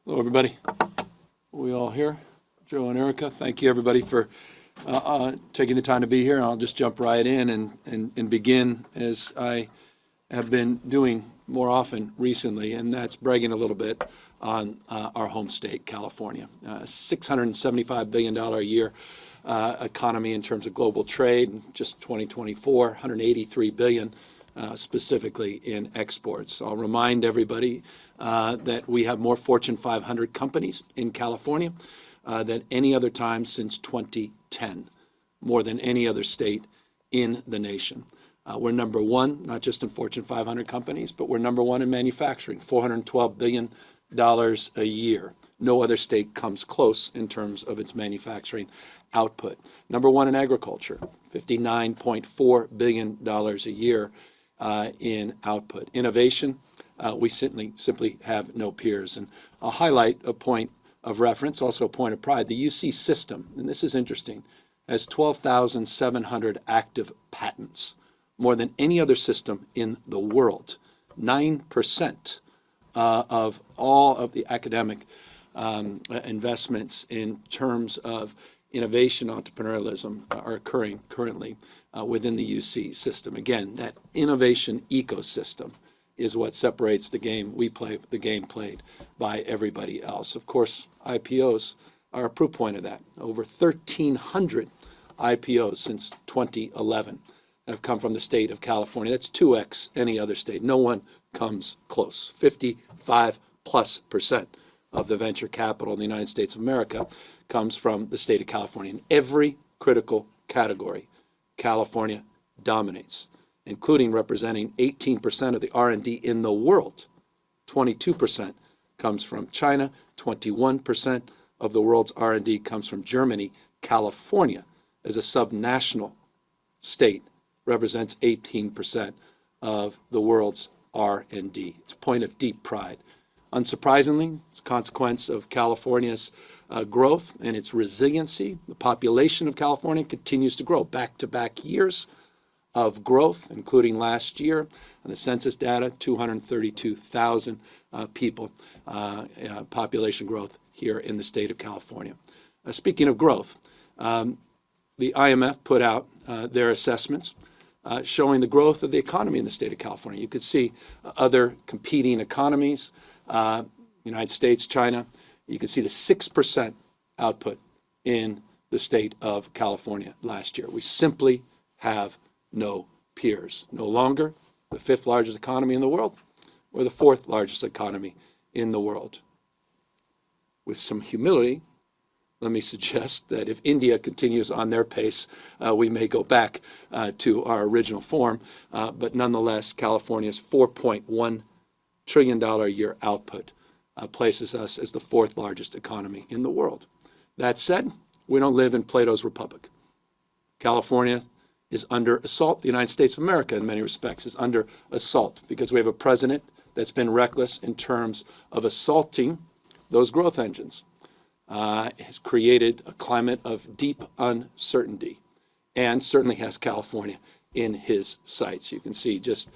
Hello, everybody. We all here? Joe and Erica, thank you, everybody, for taking the time to be here. And I'll just jump right in and begin as I have been doing more often recently, and that's bragging a little bit on our home state, California. $675 billion a year economy in terms of global trade, just 2024, $183 billion specifically in exports. I'll remind everybody that we have more Fortune 500 companies in California than any other time since 2010, more than any other state in the nation. We're number one, not just in Fortune 500 companies, but we're number one in manufacturing, $412 billion a year. No other state comes close in terms of its manufacturing output. Number one in agriculture, $59.4 billion a year in output. Innovation, we simply have no peers. And I'll highlight a point of reference, also a point of pride. The UC system, and this is interesting, has 12,700 active patents, more than any other system in the world. 9% of all of the academic investments in terms of innovation, entrepreneurialism are occurring currently within the UC system. Again, that innovation ecosystem is what separates the game we play, the game played by everybody else. Of course, IPOs are a proof point of that. Over 1,300 IPOs since 2011 have come from the state of California. That's 2x any other state. No one comes close. 55+% of the venture capital in the United States of America comes from the state of California. In every critical category, California dominates, including representing 18% of the R&D in the world. 22% comes from China, 21% of the world's R&D comes from Germany. California, as a subnational state, represents 18% of the world's R&D. It's a point of deep pride. Unsurprisingly, it's a consequence of California's growth and its resiliency. The population of California continues to grow, back-to-back years of growth, including last year. And the census data, 232,000 people, population growth here in the state of California. Speaking of growth, the IMF put out their assessments showing the growth of the economy in the state of California. You could see other competing economies, United States, China. You could see the 6% output in the state of California last year. We simply have no peers. No longer the fifth largest economy in the world or the fourth largest economy in the world. With some humility, let me suggest that if India continues on their pace, we may go back to our original form. But nonetheless, California's $4.1 trillion a year output places us as the fourth largest economy in the world. That said, we don't live in Plato's Republic. California is under assault. The United States of America, in many respects, is under assault because we have a president that's been reckless in terms of assaulting those growth engines. Has created a climate of deep uncertainty and certainly has California in his sights. You can see just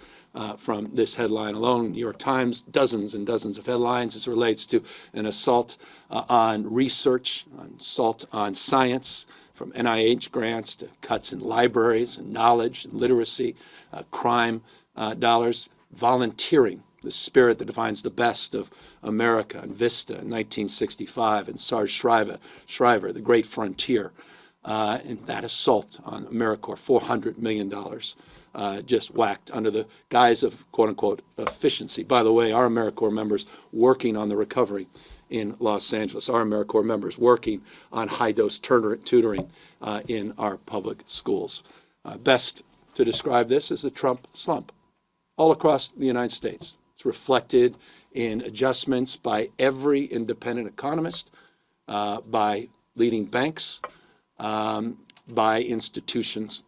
from this headline alone, New York Times, dozens and dozens of headlines as it relates to an assault on research, an assault on science, from NIH grants to cuts in libraries and knowledge and literacy, crime dollars, volunteering, the spirit that defines the best of America, and Vista in 1965, and Sarge Shriver, the great frontier, and that assault on AmeriCorps, $400 million just whacked under the guise of, quote unquote, efficiency. By the way, our AmeriCorps members working on the recovery in Los Angeles, our AmeriCorps members working on high-dose tutoring in our public schools. Best to describe this as the Trump slump all across the United States. It's reflected in adjustments by every independent economist, by leading banks, by institutions.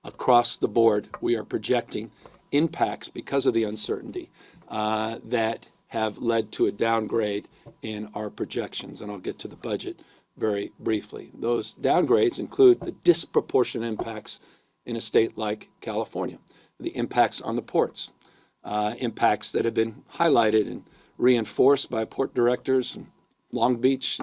Across the board, we are projecting impacts because of the uncertainty that have led to a downgrade in our projections. And I'll get to the budget very briefly. Those downgrades include the disproportionate impacts in a state like California, the impacts on the ports, impacts that have been highlighted in reinforced by port directors in Long Beach,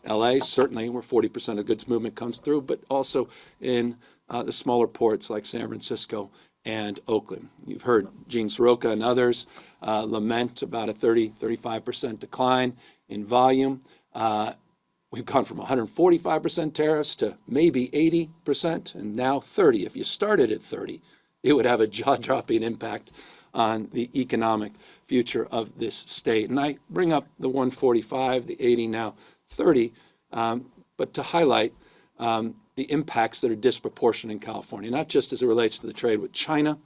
LA, certainly where 40% of goods movement comes through, but also in the smaller ports like San Francisco and Oakland. You've heard Gene Soroka and others lament about a 35% decline in volume. We've gone from 145% tariffs to maybe 80% and now 30%. If you started at 30, it would have a jaw-dropping impact on the economic future of this state. And I bring up the 145, the 80, now 30, but to highlight the impacts that are disproportionate in California, not just as it relates to the trade with China,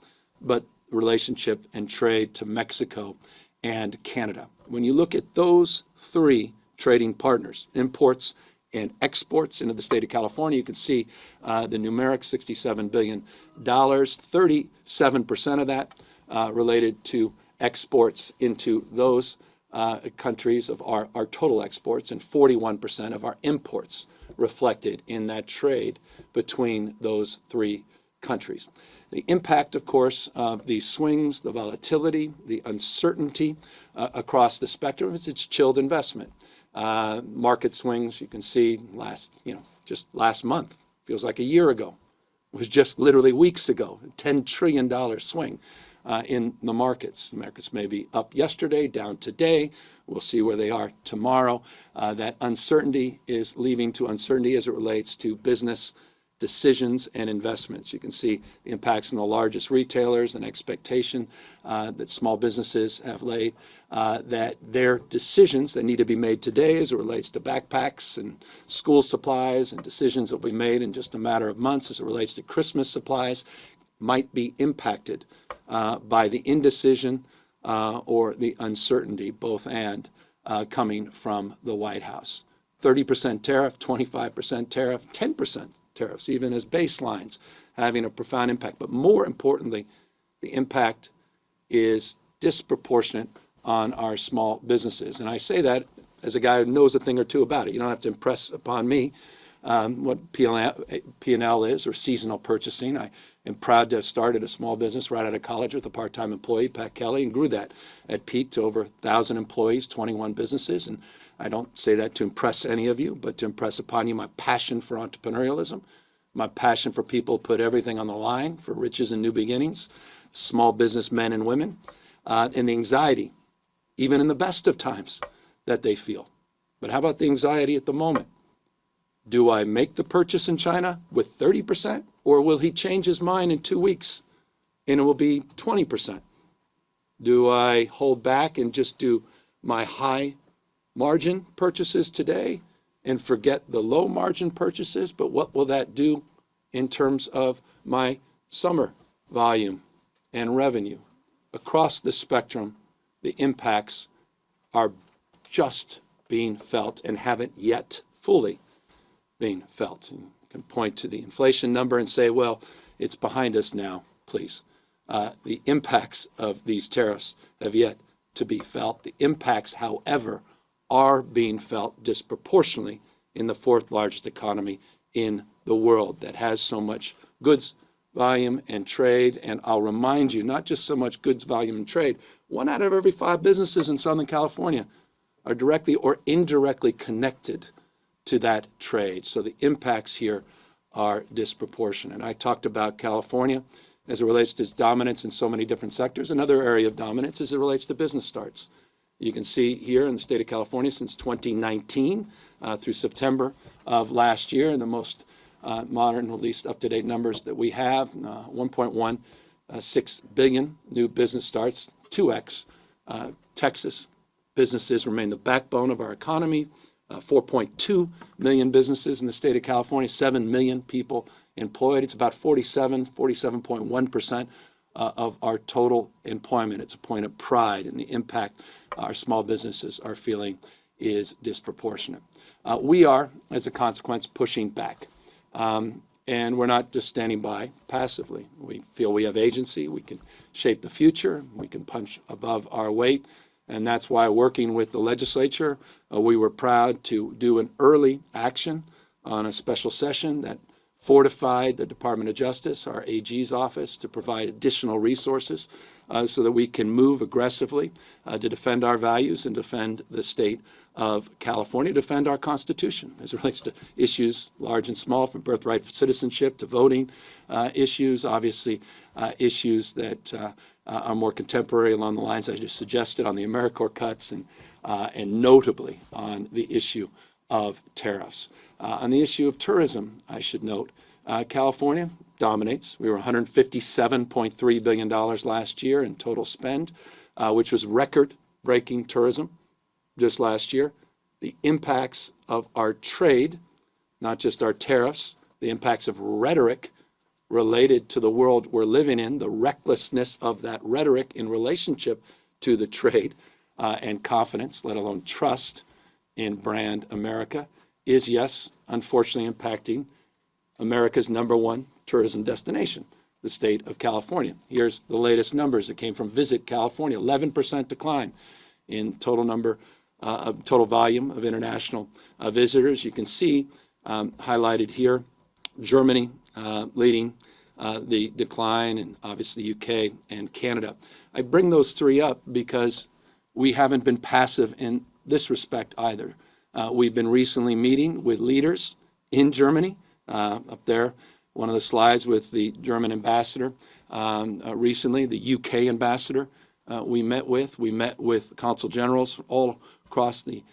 but the relationship and trade to Mexico and Canada. When you look at those three trading partners, imports and exports into the state of California, you can see the numeric $67 billion, 37% of that related to exports into those countries of our total exports, and 41% of our imports reflected in that trade between those three countries. The impact, of course, of the swings, the volatility, the uncertainty across the spectrum is it's chilled investment. Market swings, you can see just last month, feels like a year ago. It was just literally weeks ago, a $10 trillion swing in the markets. The markets may be up yesterday, down today. We'll see where they are tomorrow. That uncertainty is leading to uncertainty as it relates to business decisions and investments. You can see the impacts on the largest retailers and expectation that small businesses have laid, that their decisions that need to be made today as it relates to backpacks and school supplies and decisions that will be made in just a matter of months as it relates to Christmas supplies might be impacted by the indecision or the uncertainty, both and, coming from the White House. 30% tariff, 25% tariff, 10% tariffs, even as baselines, having a profound impact. But more importantly, the impact is disproportionate on our small businesses. And I say that as a guy who knows a thing or two about it. You don't have to impress upon me what P&L is, or seasonal purchasing. I am proud to have started a small business right out of college with a part-time employee, Pat Kelly, and grew that at peak to over 1,000 employees, 21 businesses. And I don't say that to impress any of you, but to impress upon you my passion for entrepreneurialism, my passion for people who put everything on the line for riches and new beginnings, small business men and women, and the anxiety, even in the best of times, that they feel. But how about the anxiety at the moment? Do I make the purchase in China with 30%, or will he change his mind in 2 weeks and it will be 20%? Do I hold back and just do my high margin purchases today and forget the low margin purchases? But what will that do in terms of my summer volume and revenue? Across the spectrum, the impacts are just being felt and haven't yet fully being felt. You can point to the inflation number and say, well, it's behind us now, please. The impacts of these tariffs have yet to be felt. The impacts, however, are being felt disproportionately in the fourth largest economy in the world that has so much goods volume and trade. And I'll remind you, not just so much goods volume and trade, 1 out of every 5 businesses in Southern California are directly or indirectly connected to that trade. So the impacts here are disproportionate. I talked about California as it relates to its dominance in so many different sectors. Another area of dominance as it relates to business starts. You can see here in the state of California since 2019 through September of last year, and the most modern, at least up-to-date numbers that we have, 1.16 billion new business starts, 2x. Texas businesses remain the backbone of our economy. 4.2 million businesses in the state of California, 7 million people employed. It's about 47.1% of our total employment. It's a point of pride, and the impact our small businesses are feeling is disproportionate. We are, as a consequence, pushing back. And we're not just standing by passively. We feel we have agency. We can shape the future. We can punch above our weight. And that's why, working with the legislature, we were proud to do an early action on a special session that fortified the Department of Justice, our AG's office, to provide additional resources so that we can move aggressively to defend our values and defend the state of California, defend our Constitution as it relates to issues large and small, from birthright citizenship to voting issues, obviously issues that are more contemporary along the lines I just suggested on the AmeriCorps cuts, and notably on the issue of tariffs. On the issue of tourism, I should note, California dominates. We were $157.3 billion last year in total spend, which was record-breaking tourism just last year. The impacts of our trade, not just our tariffs, the impacts of rhetoric related to the world we're living in, the recklessness of that rhetoric in relationship to the trade and confidence, let alone trust in brand America, is, yes, unfortunately impacting America's #1 tourism destination, the state of California. Here's the latest numbers that came from Visit California: 11% decline in total volume of international visitors. You can see highlighted here, Germany leading the decline, and obviously UK and Canada. I bring those three up because we haven't been passive in this respect either. We've been recently meeting with leaders in Germany. Up there, one of the slides with the German ambassador recently, the UK ambassador we met with consul generals all across the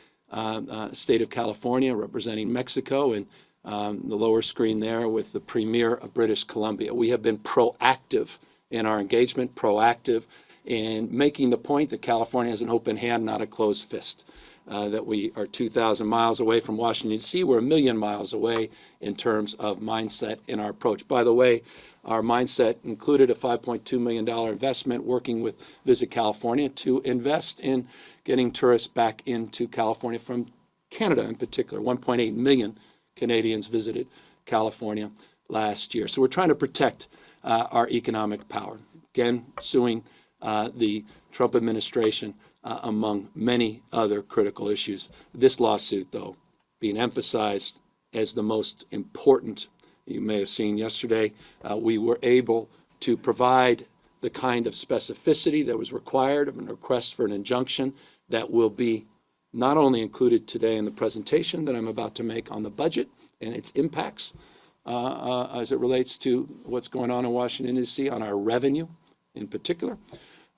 state of California representing Mexico, and the lower screen there with the Premier of British Columbia. We have been proactive in our engagement, proactive in making the point that California has an open hand, not a closed fist. That we are 2,000 miles away from Washington, D.C. We're 1 million miles away in terms of mindset in our approach. By the way, our mindset included a $5.2 million investment working with Visit California to invest in getting tourists back into California from Canada in particular. 1.8 million Canadians visited California last year. So we're trying to protect our economic power. Again, suing the Trump administration among many other critical issues. This lawsuit, though, being emphasized as the most important. You may have seen yesterday, we were able to provide the kind of specificity that was required of a request for an injunction that will be not only included today in the presentation that I'm about to make on the budget and its impacts as it relates to what's going on in Washington, D.C., on our revenue in particular,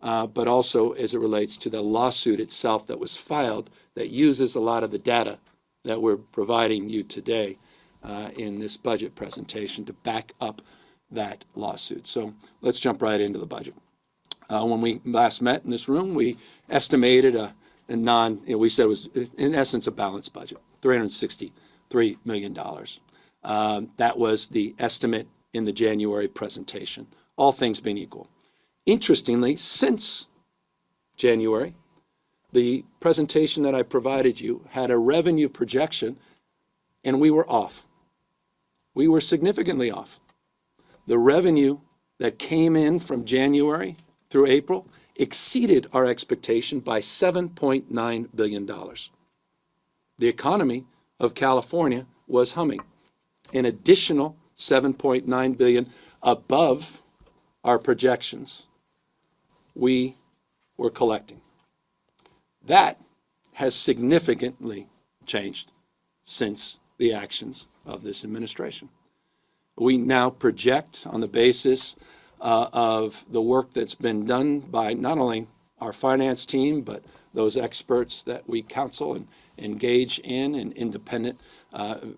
but also as it relates to the lawsuit itself that was filed that uses a lot of the data that we're providing you today in this budget presentation to back up that lawsuit. So let's jump right into the budget. When we last met in this room, we estimated we said it was in essence a balanced budget, $363 million. That was the estimate in the January presentation, all things being equal. Interestingly, since January, the presentation that I provided you had a revenue projection, and we were off. We were significantly off. The revenue that came in from January through April exceeded our expectation by $7.9 billion. The economy of California was humming. An additional $7.9 billion above our projections we were collecting. That has significantly changed since the actions of this administration. We now project on the basis of the work that's been done by not only our finance team, but those experts that we counsel and engage in an independent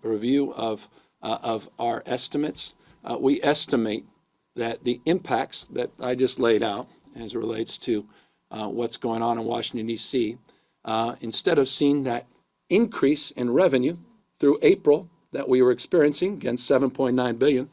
review of our estimates. We estimate that the impacts that I just laid out as it relates to what's going on in Washington, D.C., instead of seeing that increase in revenue through April that we were experiencing, again, $7.9 billion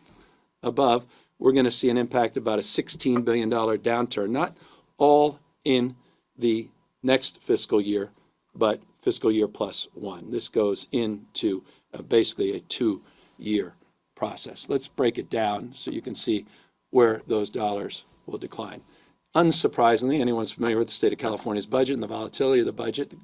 above, we're going to see an impact about a $16 billion downturn, not all in the next fiscal year, but fiscal year plus one. This goes into basically a 2-year process. Let's break it down so you can see where those dollars will decline. Unsurprisingly, anyone's familiar with the state of California's budget and the volatility of the budget,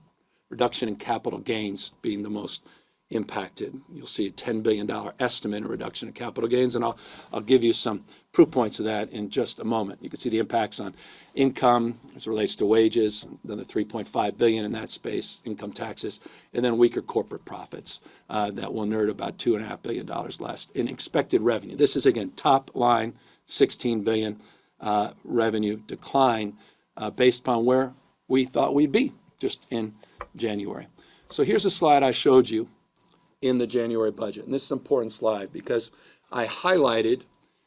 reduction in capital gains being the most impacted. You'll see a $10 billion estimate in reduction in capital gains, and I'll give you some proof points of that in just a moment. You can see the impacts on income as it relates to wages, then the $3.5 billion in that space, income taxes, and then weaker corporate profits that will nerd about $2.5 billion less in expected revenue. This is, again, top line, $16 billion revenue decline based upon where we thought we'd be just in January. So here's a slide I showed you in the January budget. And this is an important slide because I highlighted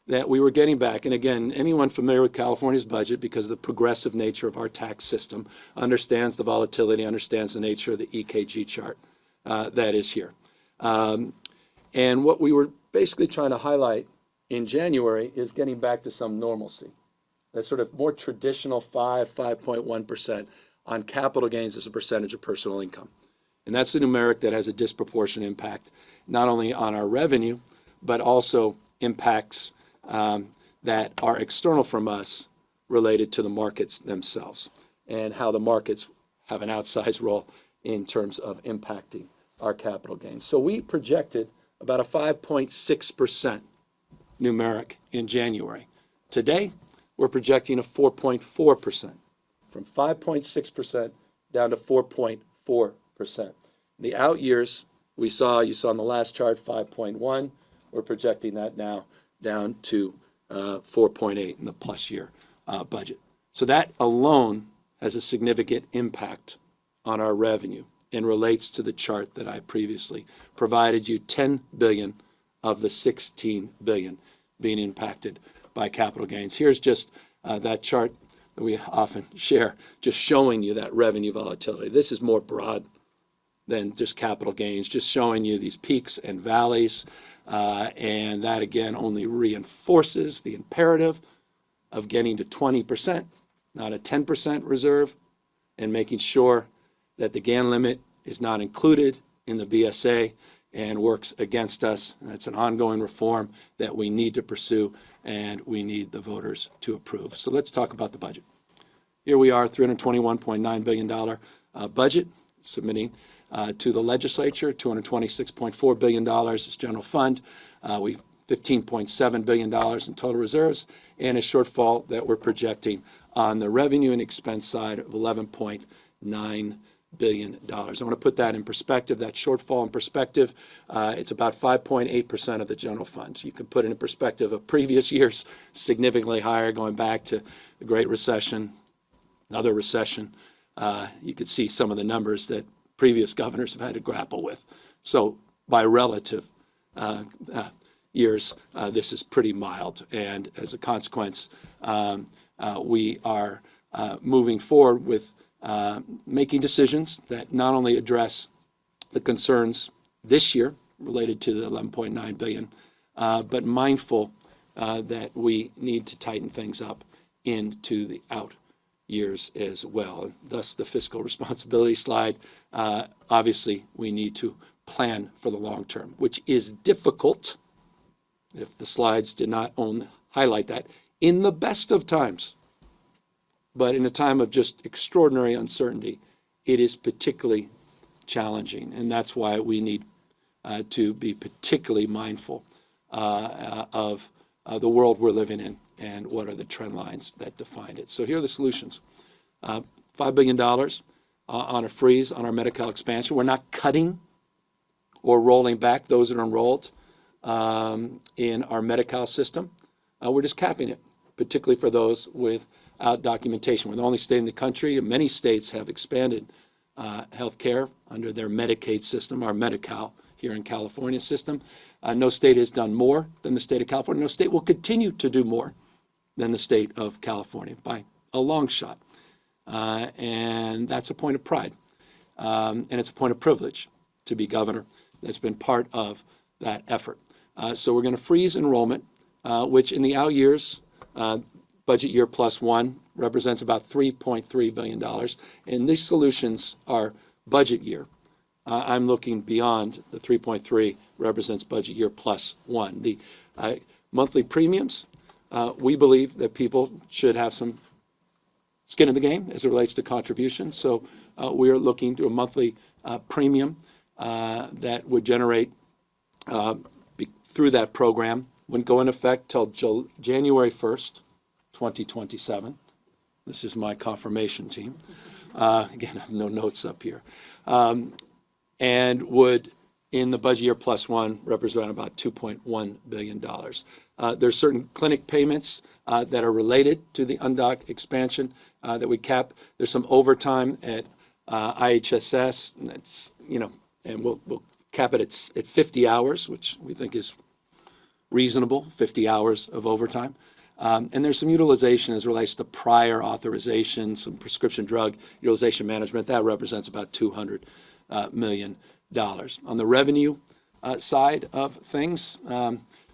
that we were getting back. And again, anyone familiar with California's budget, because of the progressive nature of our tax system, understands the volatility, understands the nature of the EKG chart that is here. And what we were basically trying to highlight in January is getting back to some normalcy. That sort of more traditional 5.1% on capital gains as a percentage of personal income. And that's the numeric that has a disproportionate impact, not only on our revenue, but also impacts that are external from us related to the markets themselves and how the markets have an outsized role in terms of impacting our capital gains. So we projected about a 5.6% numeric in January. Today, we're projecting a 4.4%, from 5.6% down to 4.4%. The out years, you saw on the last chart, 5.1. We're projecting that now down to 4.8 in the plus year budget. So that alone has a significant impact on our revenue and relates to the chart that I previously provided you, 10 billion of the 16 billion being impacted by capital gains. Here's just that chart that we often share, just showing you that revenue volatility. This is more broad than just capital gains, just showing you these peaks and valleys. And that, again, only reinforces the imperative of getting to 20%, not a 10% reserve, and making sure that the GAN limit is not included in the BSA and works against us. That's an ongoing reform that we need to pursue, and we need the voters to approve. So let's talk about the budget. Here we are, $321.9 billion budget, submitting to the legislature, $226.4 billion is general fund. We $15.7 billion in total reserves, and a shortfall that we're projecting on the revenue and expense side of $11.9 billion. I want to put that in perspective, that shortfall in perspective. It's about 5.8% of the general fund. You can put it in perspective of previous years, significantly higher, going back to the Great Recession, another recession. You could see some of the numbers that previous governors have had to grapple with. So by relative years, this is pretty mild. And as a consequence, we are moving forward with making decisions that not only address the concerns this year related to the 11.9 billion, but mindful that we need to tighten things up into the out years as well. And thus the fiscal responsibility slide. Obviously, we need to plan for the long term, which is difficult, if the slides did not only highlight that, in the best of times. But in a time of just extraordinary uncertainty, it is particularly challenging. And that's why we need to be particularly mindful of the world we're living in and what are the trend lines that define it. So here are the solutions. $5 billion on a freeze on our Medi-Cal expansion. We're not cutting or rolling back those that are enrolled in our Medi-Cal system. We're just capping it, particularly for those without documentation. We're the only state in the country, and many states have expanded health care under their Medicaid system, our Medi-Cal here in California system. No state has done more than the state of California. No state will continue to do more than the state of California by a long shot. And that's a point of pride. And it's a point of privilege to be governor. That's been part of that effort. So we're going to freeze enrollment, which in the out years, budget year plus one, represents about $3.3 billion. And these solutions are budget year. I'm looking beyond the 3.3 represents budget year plus one. The monthly premiums, we believe that people should have some skin in the game as it relates to contributions. So we are looking to a monthly premium that would generate through that program wouldn't go into effect till January 1st, 2027. This is my confirmation team. Again, I have no notes up here. And would, in the budget year plus one, represent about $2.1 billion. There's certain clinic payments that are related to the undocked expansion that we cap. There's some overtime at IHSS. That's, and we'll cap it at 50 hours, which we think is reasonable, 50 hours of overtime. And there's some utilization as relates to prior authorization, some prescription drug utilization management. That represents about $200 million. On the revenue side of things,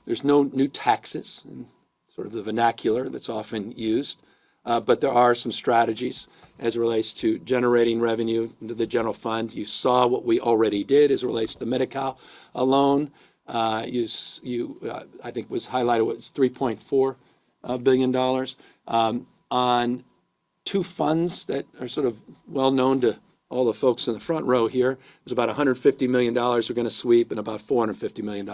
there's no new taxes in sort of the vernacular that's often used, but there are some strategies as it relates to generating revenue into the general fund. You saw what we already did as it relates to the Medi-Cal alone. I think was highlighted was $3.4 billion on two funds that are sort of well known to all the folks in the front row here. There's about $150 million we're going to sweep and about $450 million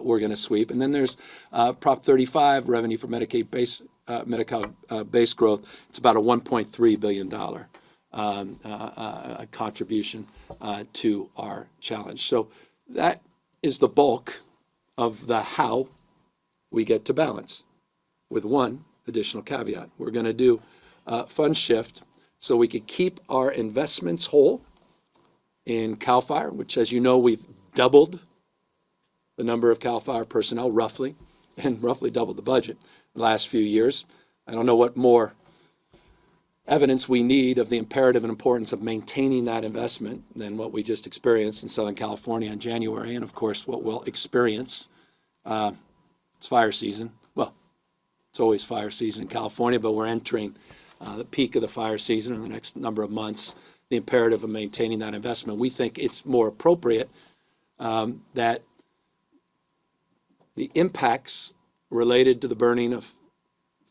we're going to sweep. And then there's Prop 35 revenue for Medicaid base, Medi-Cal base growth. It's about a $1.3 billion contribution to our challenge. So that is the bulk of the how we get to balance, with one additional caveat. We're going to do fund shift so we could keep our investments whole in CAL FIRE, which, as you know, we've doubled the number of CAL FIRE personnel roughly, and roughly doubled the budget in the last few years. I don't know what more evidence we need of the imperative and importance of maintaining that investment than what we just experienced in Southern California in January, and of course what we'll experience. It's fire season. Well, it's always fire season in California, but we're entering the peak of the fire season in the next number of months. The imperative of maintaining that investment. We think it's more appropriate that the impacts related to the burning of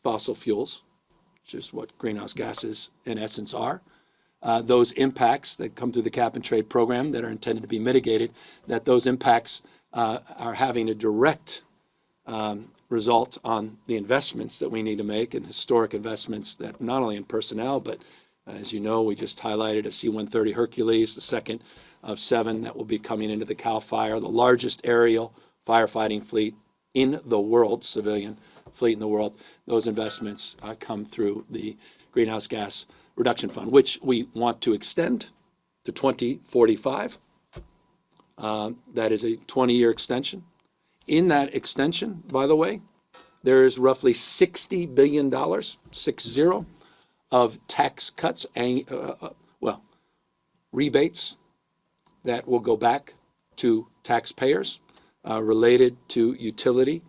fossil fuels, which is what greenhouse gases in essence are, those impacts that come through the cap and trade program that are intended to be mitigated, that those impacts are having a direct result on the investments that we need to make, and historic investments that not only in personnel, but as you know, we just highlighted a C-130 Hercules, the second of 7 that will be coming into the CAL FIRE, the largest aerial firefighting fleet in the world, civilian fleet in the world. Those investments come through the Greenhouse Gas Reduction Fund, which we want to extend to 2045. That is a 20-year extension. In that extension, by the way, there is roughly $60 billion, 60, of tax cuts, rebates that will go back to taxpayers related to utility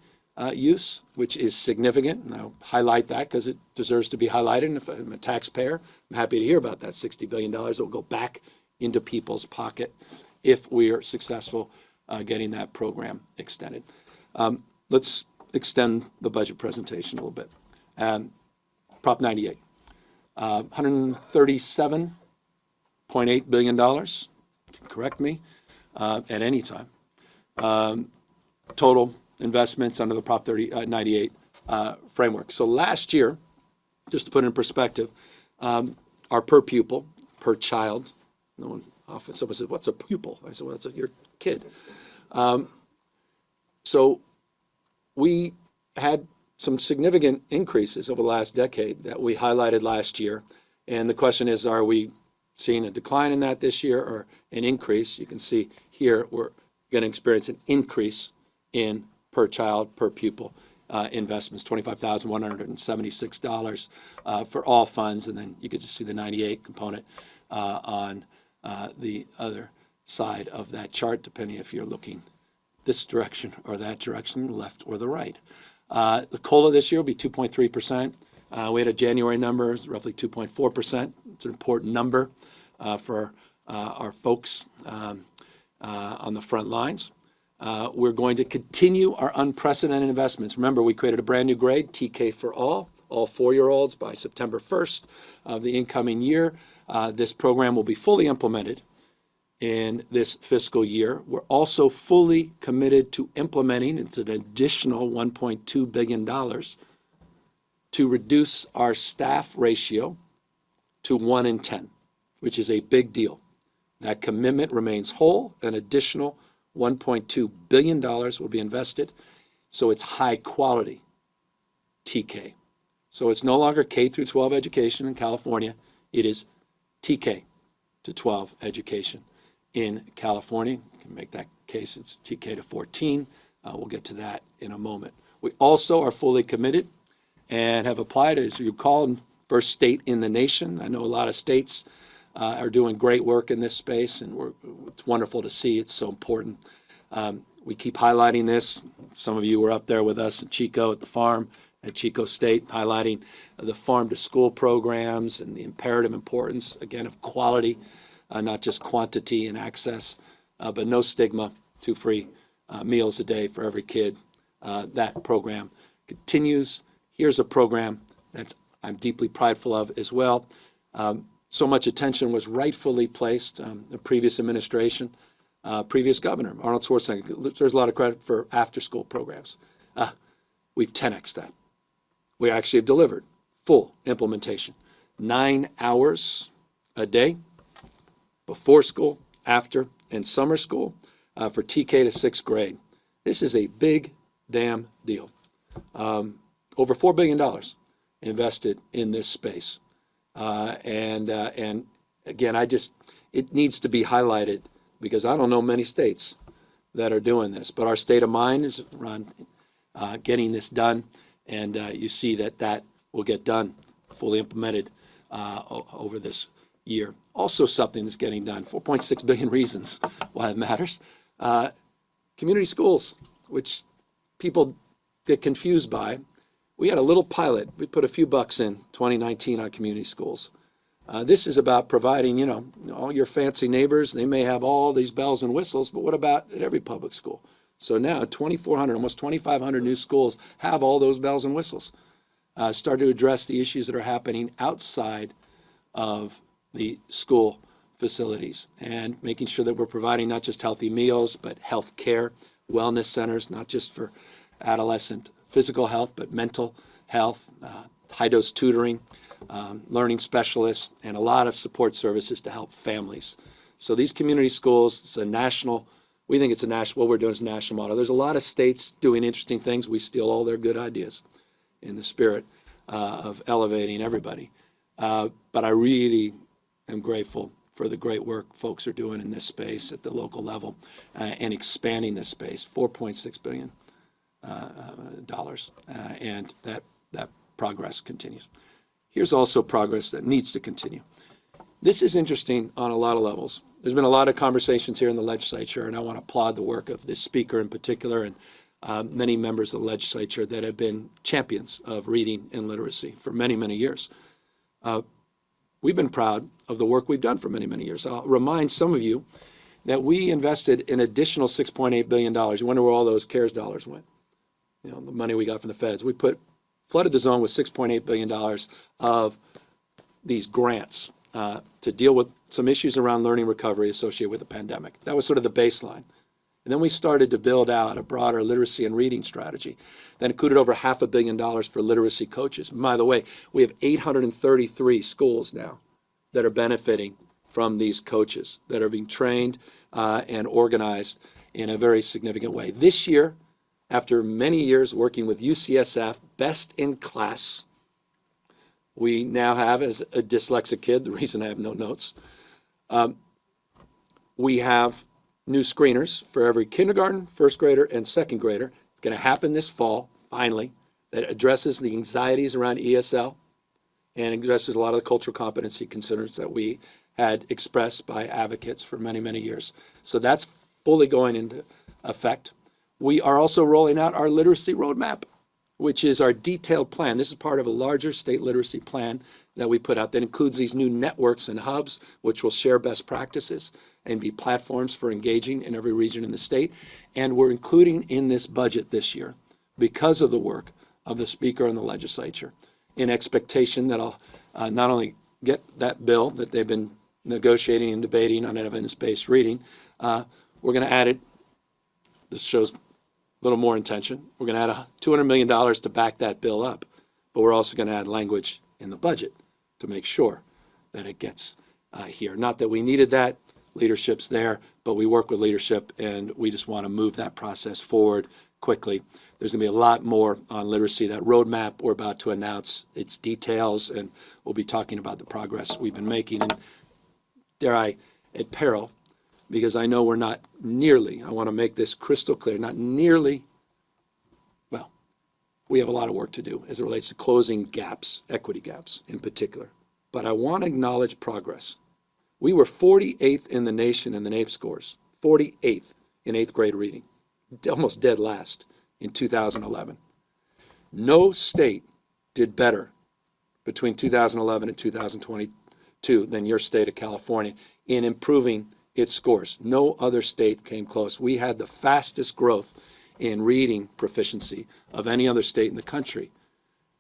use, which is significant. And I'll highlight that because it deserves to be highlighted. And if I'm a taxpayer, I'm happy to hear about that $60 billion that will go back into people's pocket if we are successful getting that program extended. Let's extend the budget presentation a little bit. Prop 98, $137.8 billion, you can correct me at any time. Total investments under the Prop 98 framework. So last year, just to put it in perspective, our per pupil, per child, someone says, what's a pupil? I said, well, that's your kid. So we had some significant increases over the last decade that we highlighted last year. And the question is, are we seeing a decline in that this year or an increase? You can see here we're going to experience an increase in per child, per pupil investments, $25,176 for all funds. And then you could just see the 98 component on the other side of that chart, depending if you're looking this direction or that direction, left or the right. The COLA this year will be 2.3%. We had a January number, roughly 2.4%. It's an important number for our folks on the front lines. We're going to continue our unprecedented investments. Remember, we created a brand new grade, TK for all 4-year-olds by September 1st of the incoming year. This program will be fully implemented in this fiscal year. We're also fully committed to implementing, it's an additional $1.2 billion to reduce our staff ratio to 1 in 10, which is a big deal. That commitment remains whole. An additional $1.2 billion will be invested. So it's high quality TK. So it's no longer K through 12 education in California. It is TK to 12 education in California. You can make that case, it's TK to 14. We'll get to that in a moment. We also are fully committed and have applied, as you call, first state in the nation. I know a lot of states are doing great work in this space, and it's wonderful to see. It's so important. We keep highlighting this. Some of you were up there with us in Chico at the farm at Chico State, highlighting the farm to school programs and the imperative importance, again, of quality, not just quantity and access, but no stigma, 2 free meals a day for every kid. That program continues. Here's a program that I'm deeply prideful of as well. So much attention was rightfully placed, the previous administration, previous governor, Arnold Schwarzenegger. There's a lot of credit for after-school programs. We've 10x'd that. We actually have delivered full implementation. 9 hours a day, before school, after, and summer school for TK to 6th grade. This is a big damn deal. Over $4 billion invested in this space. And again, it needs to be highlighted because I don't know many states that are doing this, but our state of mind is around getting this done, and you see that will get done, fully implemented over this year. Also something that's getting done, 4.6 billion reasons why it matters. Community schools, which people get confused by. We had a little pilot. We put a few bucks in 2019 on community schools. This is about providing, all your fancy neighbors, they may have all these bells and whistles, but what about at every public school? So now 2,400, almost 2,500 new schools have all those bells and whistles. Start to address the issues that are happening outside of the school facilities and making sure that we're providing not just healthy meals, but health care, wellness centers, not just for adolescent physical health, but mental health, high-dose tutoring, learning specialists, and a lot of support services to help families. So these community schools, it's a national, we think it's a national, what we're doing is a national model. There's a lot of states doing interesting things. We steal all their good ideas in the spirit of elevating everybody. But I really am grateful for the great work folks are doing in this space at the local level and expanding this space, $4.6 billion. And that progress continues. Here's also progress that needs to continue. This is interesting on a lot of levels. There's been a lot of conversations here in the legislature, and I want to applaud the work of this speaker in particular and many members of the legislature that have been champions of reading and literacy for many, many years. We've been proud of the work we've done for many, many years. I'll remind some of you that we invested an additional $6.8 billion. You wonder where all those CARES dollars went. The money we got from the feds. We flooded the zone with $6.8 billion of these grants to deal with some issues around learning recovery associated with the pandemic. That was sort of the baseline. And then we started to build out a broader literacy and reading strategy that included over $500 million for literacy coaches. And by the way, we have 833 schools now that are benefiting from these coaches that are being trained and organized in a very significant way. This year, after many years working with UCSF, best in class, we now have, as a dyslexic kid, the reason I have no notes, we have new screeners for every kindergarten, first grader, and second grader. It's going to happen this fall, finally, that addresses the anxieties around ESL and addresses a lot of the cultural competency concerns that we had expressed by advocates for many, many years. So that's fully going into effect. We are also rolling out our literacy roadmap, which is our detailed plan. This is part of a larger state literacy plan that we put out that includes these new networks and hubs, which will share best practices and be platforms for engaging in every region in the state. And we're including in this budget this year, because of the work of the Speaker and the legislature, in expectation that I'll not only get that bill that they've been negotiating and debating on evidence-based reading. We're going to add it. This shows a little more intention. We're going to add $200 million to back that bill up, but we're also going to add language in the budget to make sure that it gets here. Not that we needed that. Leadership's there, but we work with leadership, and we just want to move that process forward quickly. There's going to be a lot more on literacy. That roadmap, we're about to announce its details, and we'll be talking about the progress we've been making. And dare I, at peril, because I know we're not nearly, I want to make this crystal clear, not nearly, well, we have a lot of work to do as it relates to closing gaps, equity gaps in particular. But I want to acknowledge progress. We were 48th in the nation in the NAEP scores, 48th in 8th grade reading, almost dead last in 2011. No state did better between 2011 and 2022 than your state of California in improving its scores. No other state came close. We had the fastest growth in reading proficiency of any other state in the country.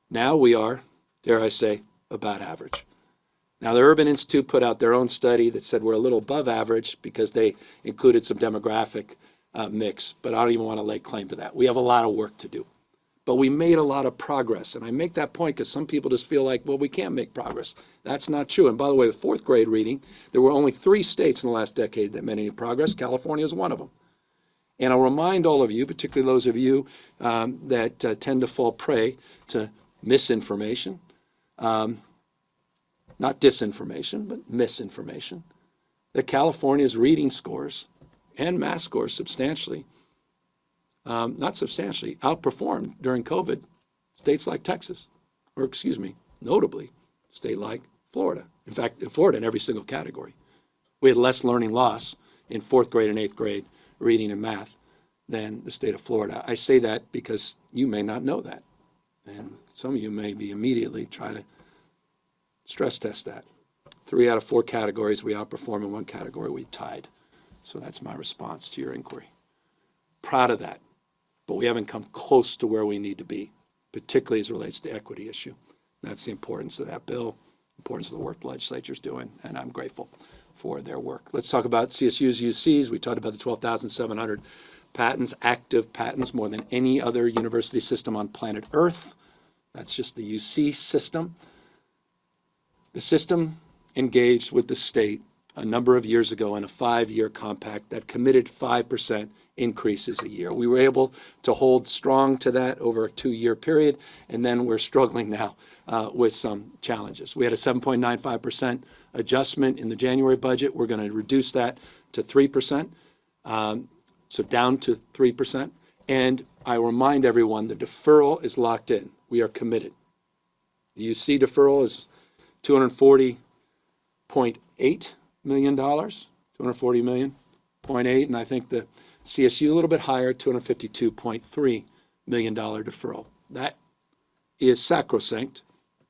Now we are, dare I say, about average. Now, the Urban Institute put out their own study that said we're a little above average because they included some demographic mix, but I don't even want to lay claim to that. We have a lot of work to do. But we made a lot of progress, and I make that point because some people just feel like, well, we can't make progress. That's not true. And by the way, with 4th grade reading, there were only 3 states in the last decade that made any progress. California is one of them. And I'll remind all of you, particularly those of you that tend to fall prey to misinformation, not disinformation, but misinformation, that California's reading scores and math scores substantially, not substantially, outperformed during COVID states like Texas, or excuse me, notably, a state like Florida. In fact, in Florida, in every single category. We had less learning loss in 4th grade and 8th grade reading and math than the state of Florida. I say that because you may not know that. And some of you may be immediately trying to stress test that. 3 out of 4 categories we outperform, in 1 category we tied. So that's my response to your inquiry. Proud of that, but we haven't come close to where we need to be, particularly as it relates to the equity issue. That's the importance of that bill, importance of the work the legislature's doing, and I'm grateful for their work. Let's talk about CSU's UCs. We talked about the 12,700 patents, active patents, more than any other university system on planet Earth. That's just the UC system. The system engaged with the state a number of years ago in a 5-year compact that committed 5% increases a year. We were able to hold strong to that over a 2-year period, and then we're struggling now with some challenges. We had a 7.95% adjustment in the January budget. We're going to reduce that to 3%, so down to 3%. And I remind everyone the deferral is locked in. We are committed. The UC deferral is $240.8 million, 240 million, 0.8, and I think the CSU a little bit higher, $252.3 million deferral. That is sacrosanct.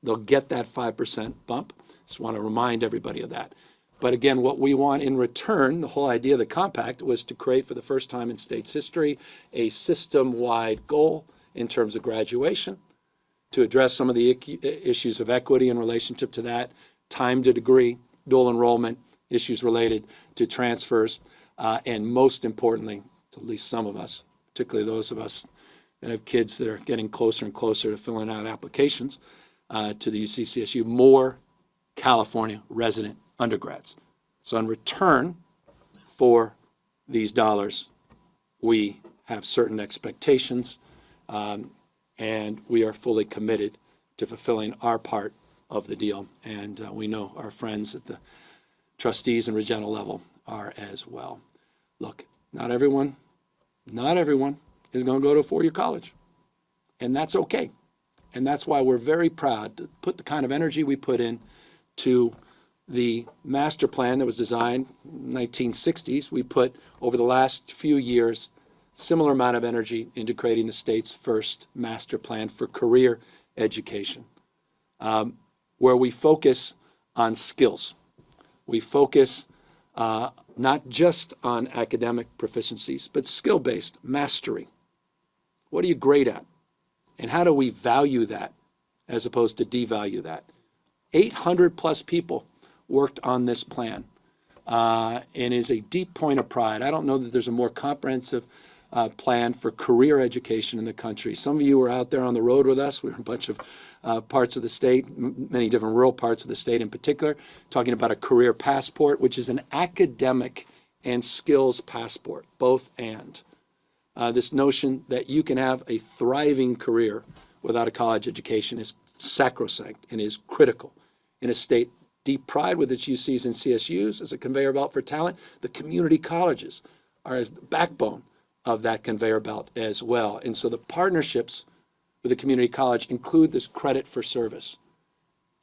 They'll get that 5% bump. Just want to remind everybody of that. But again, what we want in return, the whole idea of the compact was to create for the first time in state's history a system-wide goal in terms of graduation, to address some of the issues of equity in relationship to that, time to degree, dual enrollment, issues related to transfers, and most importantly, to at least some of us, particularly those of us that have kids that are getting closer and closer to filling out applications to the UC-CSU, more California resident undergrads. So in return for these dollars, we have certain expectations, and we are fully committed to fulfilling our part of the deal. And we know our friends at the trustees and regional level are as well. Look, not everyone is going to go to a 4-year college. And that's okay. And that's why we're very proud to put the kind of energy we put in to the master plan that was designed in the 1960s. We put, over the last few years, similar amount of energy into creating the state's first master plan for career education, where we focus on skills. We focus not just on academic proficiencies, but skill-based mastery. What are you great at? And how do we value that as opposed to devalue that? 800 plus people worked on this plan and is a deep point of pride. I don't know that there's a more comprehensive plan for career education in the country. Some of you were out there on the road with us. We were in a bunch of parts of the state, many different rural parts of the state in particular, talking about a career passport, which is an academic and skills passport, both and. This notion that you can have a thriving career without a college education is sacrosanct and is critical in a state deep pride with its UCs and CSUs as a conveyor belt for talent. The community colleges are as the backbone of that conveyor belt as well. And so the partnerships with the community college include this credit for service.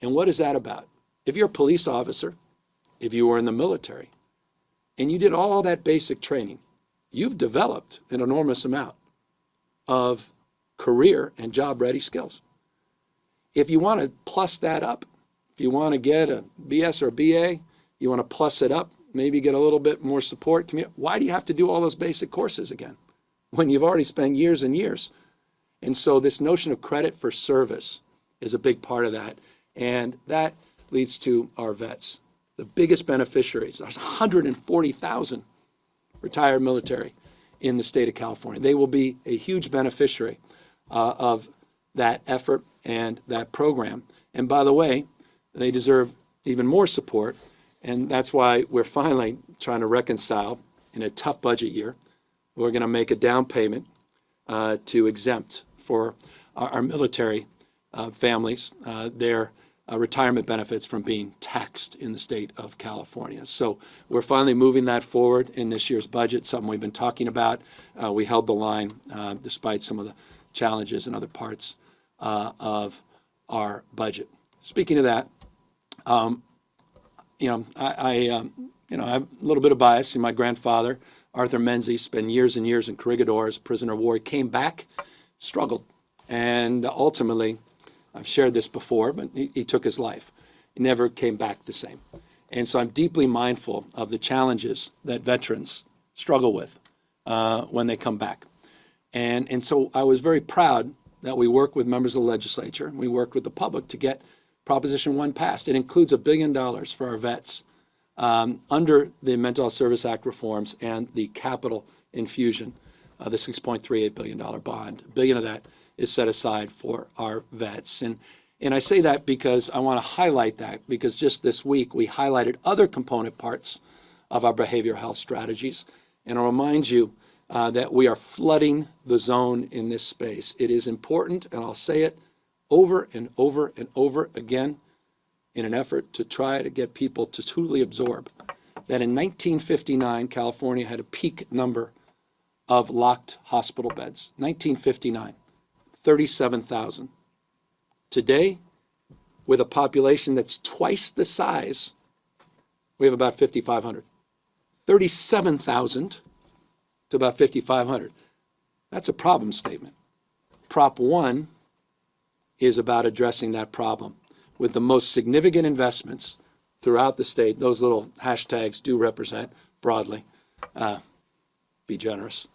And what is that about? If you're a police officer, if you were in the military, and you did all that basic training, you've developed an enormous amount of career and job-ready skills. If you want to plus that up, if you want to get a BS or a BA, you want to plus it up, maybe get a little bit more support. Why do you have to do all those basic courses again when you've already spent years and years? And so this notion of credit for service is a big part of that. And that leads to our vets. The biggest beneficiaries, there's 140,000 retired military in the state of California. They will be a huge beneficiary of that effort and that program. And by the way, they deserve even more support. And that's why we're finally trying to reconcile in a tough budget year. We're going to make a down payment to exempt for our military families their retirement benefits from being taxed in the state of California. So we're finally moving that forward in this year's budget, something we've been talking about. We held the line despite some of the challenges in other parts of our budget. Speaking of that, I'm a little bit of bias. My grandfather, Arthur Menzies, spent years and years in Corregidor as a prisoner of war. He came back, struggled, and ultimately, I've shared this before, but he took his life. He never came back the same. And so I'm deeply mindful of the challenges that veterans struggle with when they come back. And so I was very proud that we worked with members of the legislature, we worked with the public to get Proposition 1 passed. It includes $1 billion for our vets under the Mental Health Service Act reforms and the capital infusion, the $6.38 billion bond. $1 billion of that is set aside for our vets. And I say that because I want to highlight that, because just this week we highlighted other component parts of our behavioral health strategies. And I'll remind you that we are flooding the zone in this space. It is important, and I'll say it over and over and over again in an effort to try to get people to truly absorb that in 1959, California had a peak number of locked hospital beds. 1959. 37,000. Today, with a population that's twice the size, we have about 5,500. 37,000 to about 5,500. That's a problem statement. Prop 1 is about addressing that problem with the most significant investments throughout the state. Those little hashtags do represent broadly. Be generous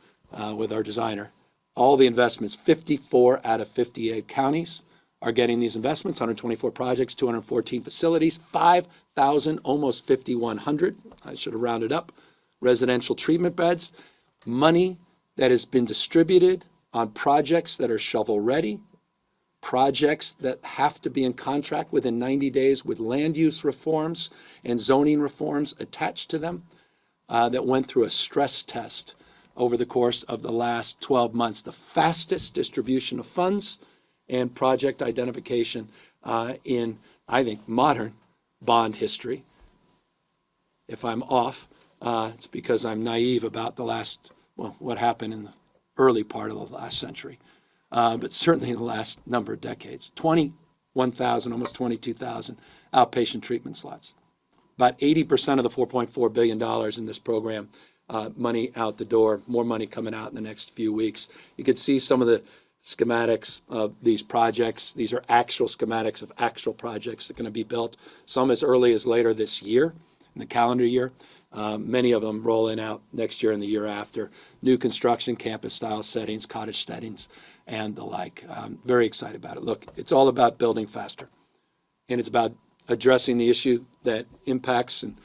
with our designer. All the investments, 54 out of 58 counties are getting these investments, 124 projects, 214 facilities, 5,000, almost 5,100, I should have rounded up, residential treatment beds, money that has been distributed on projects that are shovel-ready, projects that have to be in contract within 90 days with land use reforms and zoning reforms attached to them that went through a stress test over the course of the last 12 months, the fastest distribution of funds and project identification in, I think, modern bond history. If I'm off, it's because I'm naive about what happened in the early part of the last century, but certainly in the last number of decades. 21,000, almost 22,000 outpatient treatment slots. About 80% of the $4.4 billion in this program money out the door, more money coming out in the next few weeks. You can see some of the schematics of these projects. These are actual schematics of actual projects that are going to be built, some as early as later this year, in the calendar year. Many of them rolling out next year and the year after. New construction, campus-style settings, cottage settings, and the like. Very excited about it. Look, it's all about building faster, and it's about addressing the issue that impacts and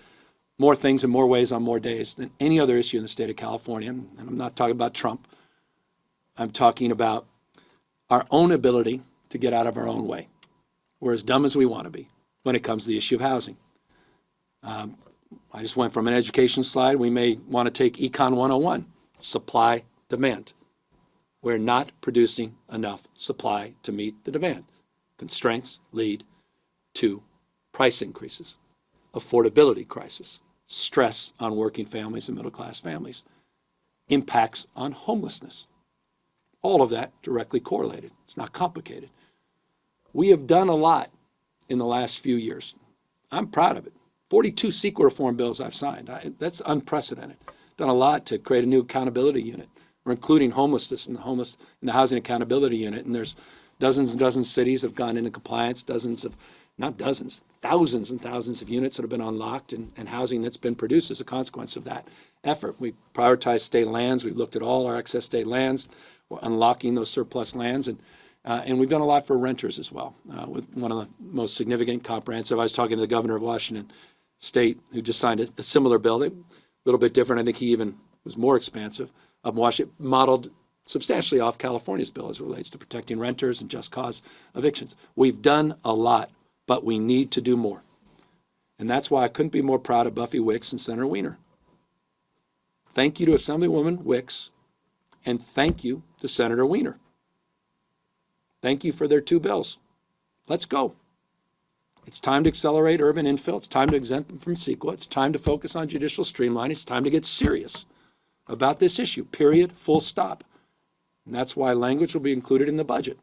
more things in more ways on more days than any other issue in the state of California. And I'm not talking about Trump. I'm talking about our own ability to get out of our own way. We're as dumb as we want to be when it comes to the issue of housing. I just went from an education slide. We may want to take Econ 101, supply, demand. We're not producing enough supply to meet the demand. Constraints lead to price increases, affordability crisis, stress on working families and middle-class families, impacts on homelessness. All of that directly correlated. It's not complicated. We have done a lot in the last few years. I'm proud of it. 42 CEQA reform bills I've signed. That's unprecedented. Done a lot to create a new accountability unit. We're including homelessness in the housing accountability unit, and there's dozens and dozens of cities have gone into compliance, thousands and thousands of units that have been unlocked and housing that's been produced as a consequence of that effort. We prioritize state lands. We've looked at all our excess state lands. We're unlocking those surplus lands, and we've done a lot for renters as well, with one of the most significant comprehensive. I was talking to the governor of Washington State, who just signed a similar bill, a little bit different. I think he even was more expansive, of Washington, modeled substantially off California's bill as it relates to protecting renters and just cause evictions. We've done a lot, but we need to do more. And that's why I couldn't be more proud of Buffy Wicks and Senator Wiener. Thank you to Assemblywoman Wicks, and thank you to Senator Wiener. Thank you for their two bills. Let's go. It's time to accelerate urban infill. It's time to exempt them from CEQA. It's time to focus on judicial streamlining. It's time to get serious about this issue, period, full stop. And that's why language will be included in the budget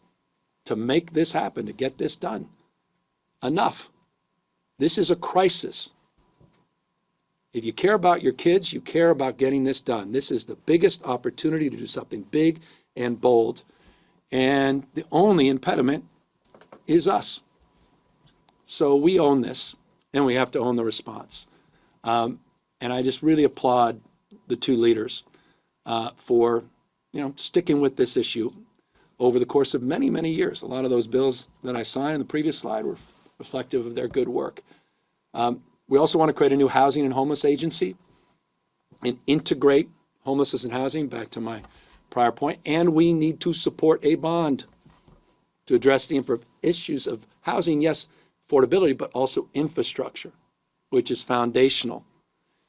to make this happen, to get this done. Enough. This is a crisis. If you care about your kids, you care about getting this done. This is the biggest opportunity to do something big and bold. And the only impediment is us. So we own this, and we have to own the response. And I just really applaud the two leaders for sticking with this issue over the course of many, many years. A lot of those bills that I signed in the previous slide were reflective of their good work. We also want to create a new housing and homeless agency and integrate homelessness and housing, back to my prior point, and we need to support a bond to address the issues of housing, yes, affordability, but also infrastructure, which is foundational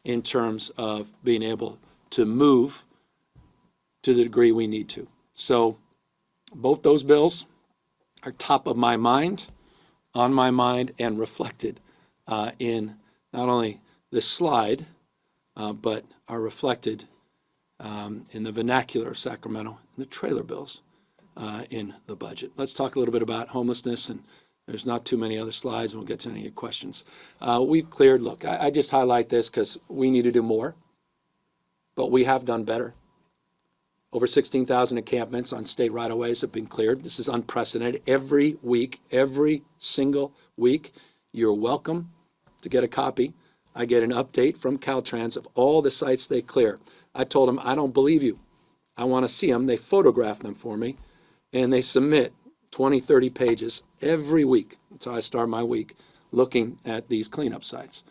in terms of being able to move to the degree we need to. So both those bills are top of my mind, on my mind, and reflected in not only this slide, but are reflected in the vernacular of Sacramento, in the trailer bills in the budget. Let's talk a little bit about homelessness, and there's not too many other slides, and we'll get to any questions. We've cleared, look, I just highlight this because we need to do more, but we have done better. Over 16,000 encampments on state right-of-ways have been cleared. This is unprecedented. Every week, every single week, you're welcome to get a copy. I get an update from Caltrans of all the sites they clear. I told them, I don't believe you. I want to see them. They photograph them for me, and they submit 20, 30 pages every week. That's how I start my week, looking at these cleanup sites.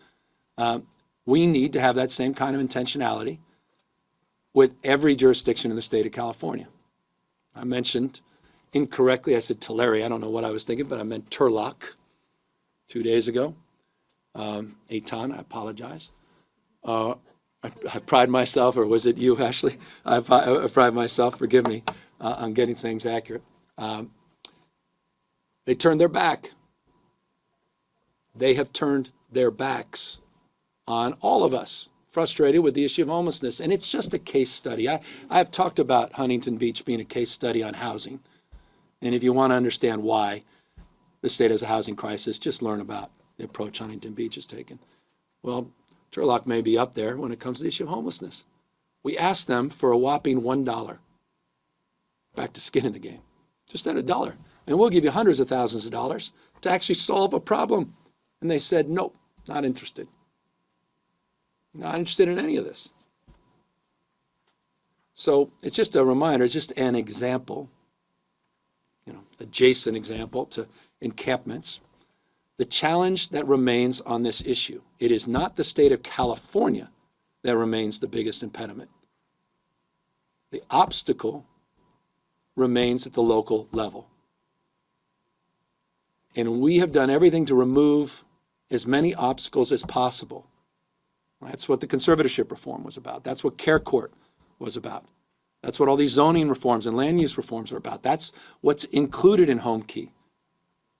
We need to have that same kind of intentionality with every jurisdiction in the state of California. I mentioned incorrectly, I said Tulare. I don't know what I was thinking, but I meant Turlock 2 days ago. Eitan, I apologize. I pride myself, or was it you, Ashley? I pride myself, forgive me, on getting things accurate. They turned their back. They have turned their backs on all of us, frustrated with the issue of homelessness. And it's just a case study. I've talked about Huntington Beach being a case study on housing. And if you want to understand why the state has a housing crisis, just learn about the approach Huntington Beach has taken. Well, Turlock may be up there when it comes to the issue of homelessness. We asked them for a whopping $1. Back to skin in the game. Just at $1. And we'll give you hundreds of thousands of dollars to actually solve a problem. And they said, nope, not interested. Not interested in any of this. So it's just a reminder, it's just an example, adjacent example to encampments. the challenge that remains on this issue, it is not the state of California that remains the biggest impediment. The obstacle remains at the local level. And we have done everything to remove as many obstacles as possible. That's what the conservatorship reform was about. That's what Care Court was about. That's what all these zoning reforms and land use reforms are about. That's what's included in Home Key.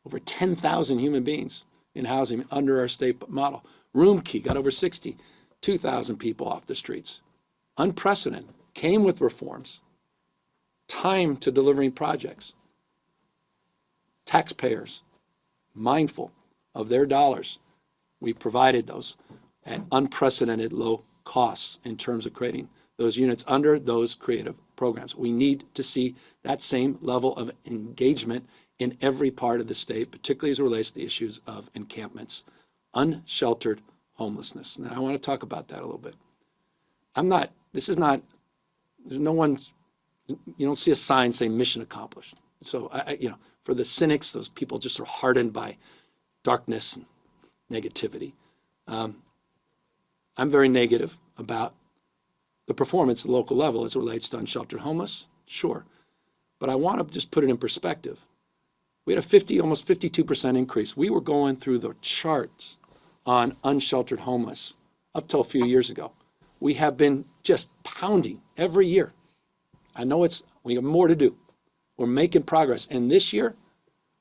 Over 10,000 human beings in housing under our state model. Room Key got over 62,000 people off the streets. Unprecedented. Came with reforms. Time to delivering projects. Taxpayers mindful of their dollars. We provided those at unprecedented low costs in terms of creating those units under those creative programs. We need to see that same level of engagement in every part of the state, particularly as it relates to the issues of encampments, unsheltered homelessness. Now, I want to talk about that a little bit. There's no one's, you don't see a sign saying mission accomplished. So, for the cynics, those people just are hardened by darkness and negativity. I'm very negative about the performance at the local level as it relates to unsheltered homeless, sure. But I want to just put it in perspective. We had a almost 52% increase. We were going through the charts on unsheltered homeless up till a few years ago. We have been just pounding every year. I know we have more to do. We're making progress. And this year,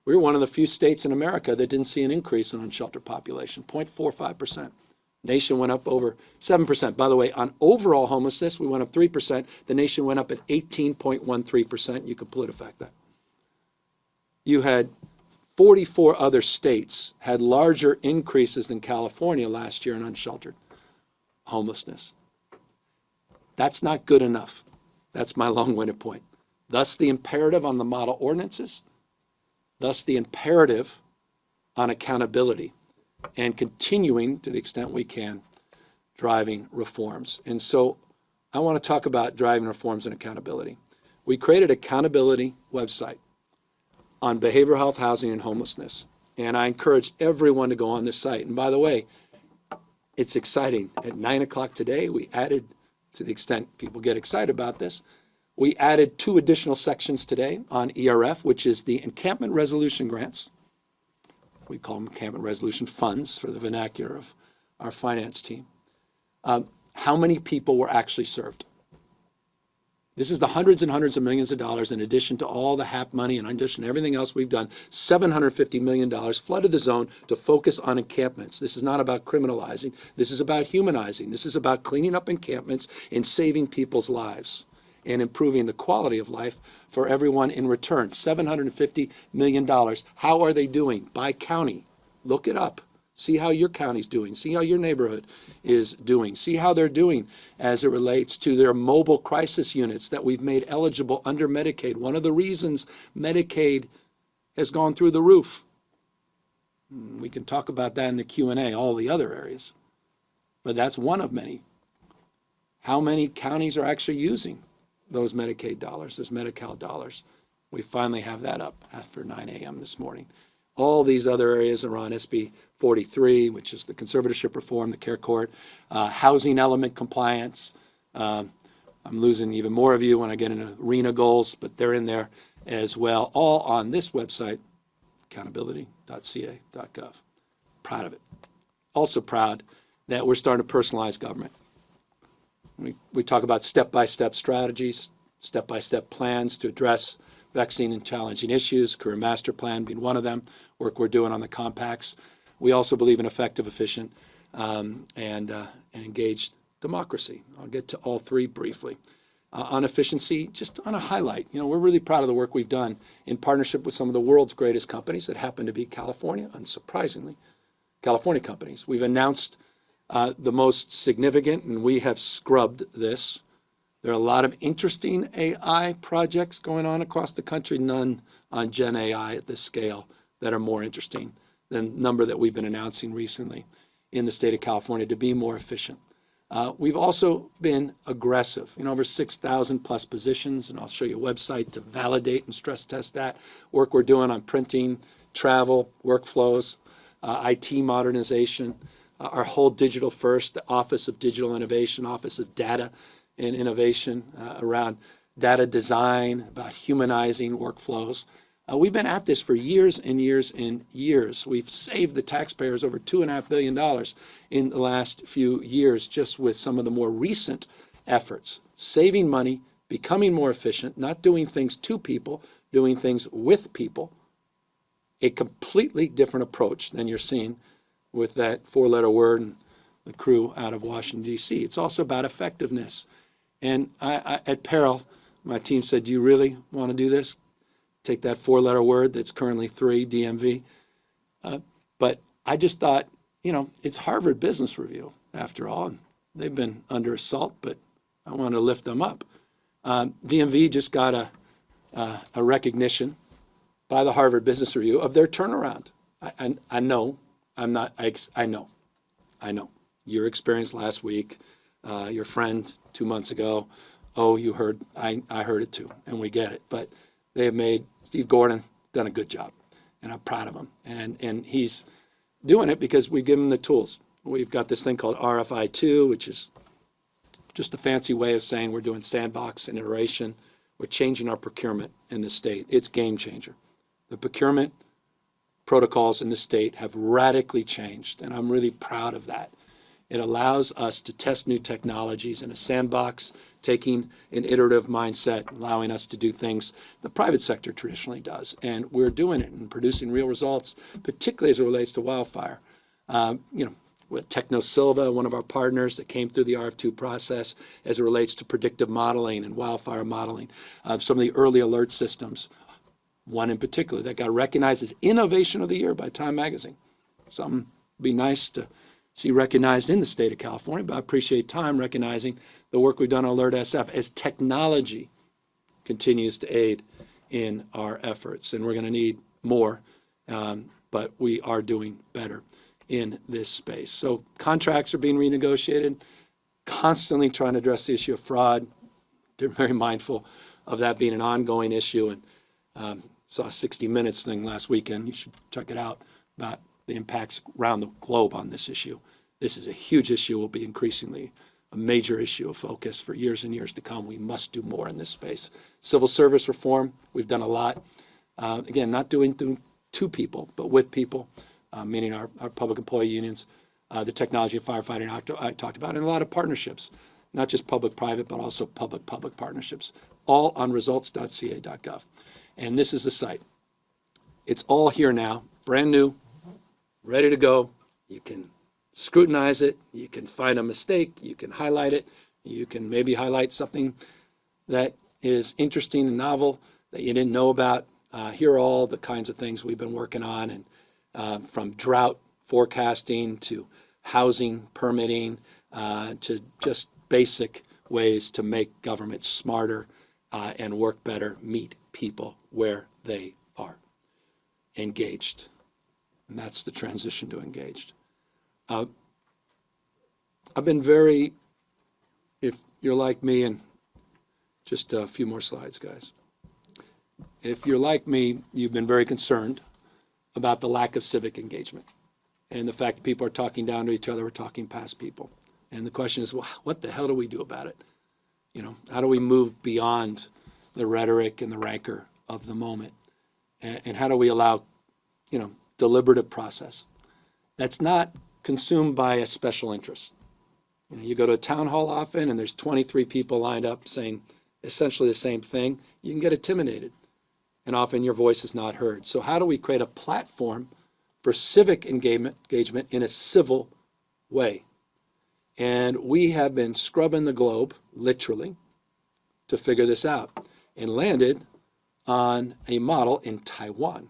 we're one of the few states in America that didn't see an increase in unsheltered population, 0.45%. Nation went up over 7%. By the way, on overall homelessness, we went up 3%. The nation went up at 18.13%. You could PolitiFact that. You had 44 other states had larger increases than California last year in unsheltered homelessness. That's not good enough. That's my long-winded point. Thus the imperative on the model ordinances, thus the imperative on accountability and continuing, to the extent we can, driving reforms. And so I want to talk about driving reforms and accountability. We created an accountability website on behavioral health, housing, and homelessness. And I encourage everyone to go on this site. And by the way, it's exciting. At 9 o'clock today, we added, to the extent people get excited about this, we added 2 additional sections today on ERF, which is the encampment resolution grants. We call them encampment resolution funds for the vernacular of our finance team. How many people were actually served? This is the hundreds and hundreds of millions of dollars in addition to all the HAP money and in addition to everything else we've done. $750 million flooded the zone to focus on encampments. This is not about criminalizing. This is about humanizing. This is about cleaning up encampments and saving people's lives and improving the quality of life for everyone in return. $750 million. How are they doing? By county. Look it up. See how your county's doing. See how your neighborhood is doing. See how they're doing as it relates to their mobile crisis units that we've made eligible under Medicaid. One of the reasons Medicaid has gone through the roof. We can talk about that in the Q&A, all the other areas. But that's one of many. How many counties are actually using those Medicaid dollars, those Medi-Cal dollars? We finally have that up after 9 a.m. this morning. All these other areas are on SB 43, which is the conservatorship reform, the Care Court, housing element compliance. I'm losing even more of you when I get into RENA goals, but they're in there as well, all on this website, accountability.ca.gov. Proud of it. Also proud that we're starting to personalize government. We talk about step-by-step strategies, step-by-step plans to address vexing and challenging issues, career master plan being one of them, work we're doing on the compacts. We also believe in effective, efficient, and engaged democracy. I'll get to all 3 briefly. On efficiency, just on a highlight, we're really proud of the work we've done in partnership with some of the world's greatest companies that happen to be California, unsurprisingly, California companies. We've announced the most significant, and we have scrubbed this. There are a lot of interesting AI projects going on across the country, none on Gen AI at this scale that are more interesting than the number that we've been announcing recently in the state of California to be more efficient. We've also been aggressive, over 6,000 plus positions, and I'll show you a website to validate and stress test that work we're doing on printing, travel, workflows, IT modernization, our whole digital first, the Office of Digital Innovation, Office of Data and Innovation, around data design, about humanizing workflows. We've been at this for years and years and years. We've saved the taxpayers over $2.5 billion in the last few years just with some of the more recent efforts, saving money, becoming more efficient, not doing things to people, doing things with people. A completely different approach than you're seeing with that four-letter word and the crew out of Washington, D.C. It's also about effectiveness. And at peril, my team said, do you really want to do this? Take that four-letter word that's currently 3, DMV. But I just thought, it's Harvard Business Review, after all, and they've been under assault, but I want to lift them up. DMV just got a recognition by the Harvard Business Review of their turnaround. I know. Your experience last week, your friend 2 months ago, you heard, I heard it too, and we get it. But they have made Steve Gordon done a good job, and I'm proud of him. And he's doing it because we give him the tools. We've got this thing called RFI2, which is just a fancy way of saying we're doing sandbox and iteration. We're changing our procurement in the state. It's game changer. The procurement protocols in the state have radically changed, and I'm really proud of that. It allows us to test new technologies in a sandbox, taking an iterative mindset, allowing us to do things the private sector traditionally does. And we're doing it and producing real results, particularly as it relates to wildfire. With Techno Silva, one of our partners that came through the RF2 process as it relates to predictive modeling and wildfire modeling, some of the early alert systems, one in particular that got recognized as Innovation of the Year by Time Magazine. Something would be nice to see recognized in the state of California, but I appreciate Time recognizing the work we've done on Alert SF as technology continues to aid in our efforts. And we're going to need more, but we are doing better in this space. So contracts are being renegotiated, constantly trying to address the issue of fraud. They're very mindful of that being an ongoing issue. And saw a 60 Minutes thing last weekend. You should check it out about the impacts around the globe on this issue. This is a huge issue, will be increasingly a major issue of focus for years and years to come. We must do more in this space. Civil service reform, we've done a lot. Again, not doing to people, but with people, meaning our public employee unions, the technology of firefighting I talked about, and a lot of partnerships, not just public-private, but also public-public partnerships, all on results.ca.gov. And this is the site. It's all here now, brand new, ready to go. You can scrutinize it. You can find a mistake. You can highlight it. You can maybe highlight something that is interesting and novel that you didn't know about. Here are all the kinds of things we've been working on, and from drought forecasting to housing permitting to just basic ways to make government smarter and work better, meet people where they are. Engaged. And that's the transition to engaged. I've been very, if you're like me, and just a few more slides, guys. If you're like me, you've been very concerned about the lack of civic engagement and the fact that people are talking down to each other, we're talking past people. And the question is, well, what the hell do we do about it? How do we move beyond the rhetoric and the rancor of the moment? And how do we allow, deliberative process that's not consumed by a special interest? You go to a town hall often and there's 23 people lined up saying essentially the same thing. You can get intimidated, and often your voice is not heard. So how do we create a platform for civic engagement in a civil way? And we have been scrubbing the globe, literally, to figure this out, and landed on a model in Taiwan,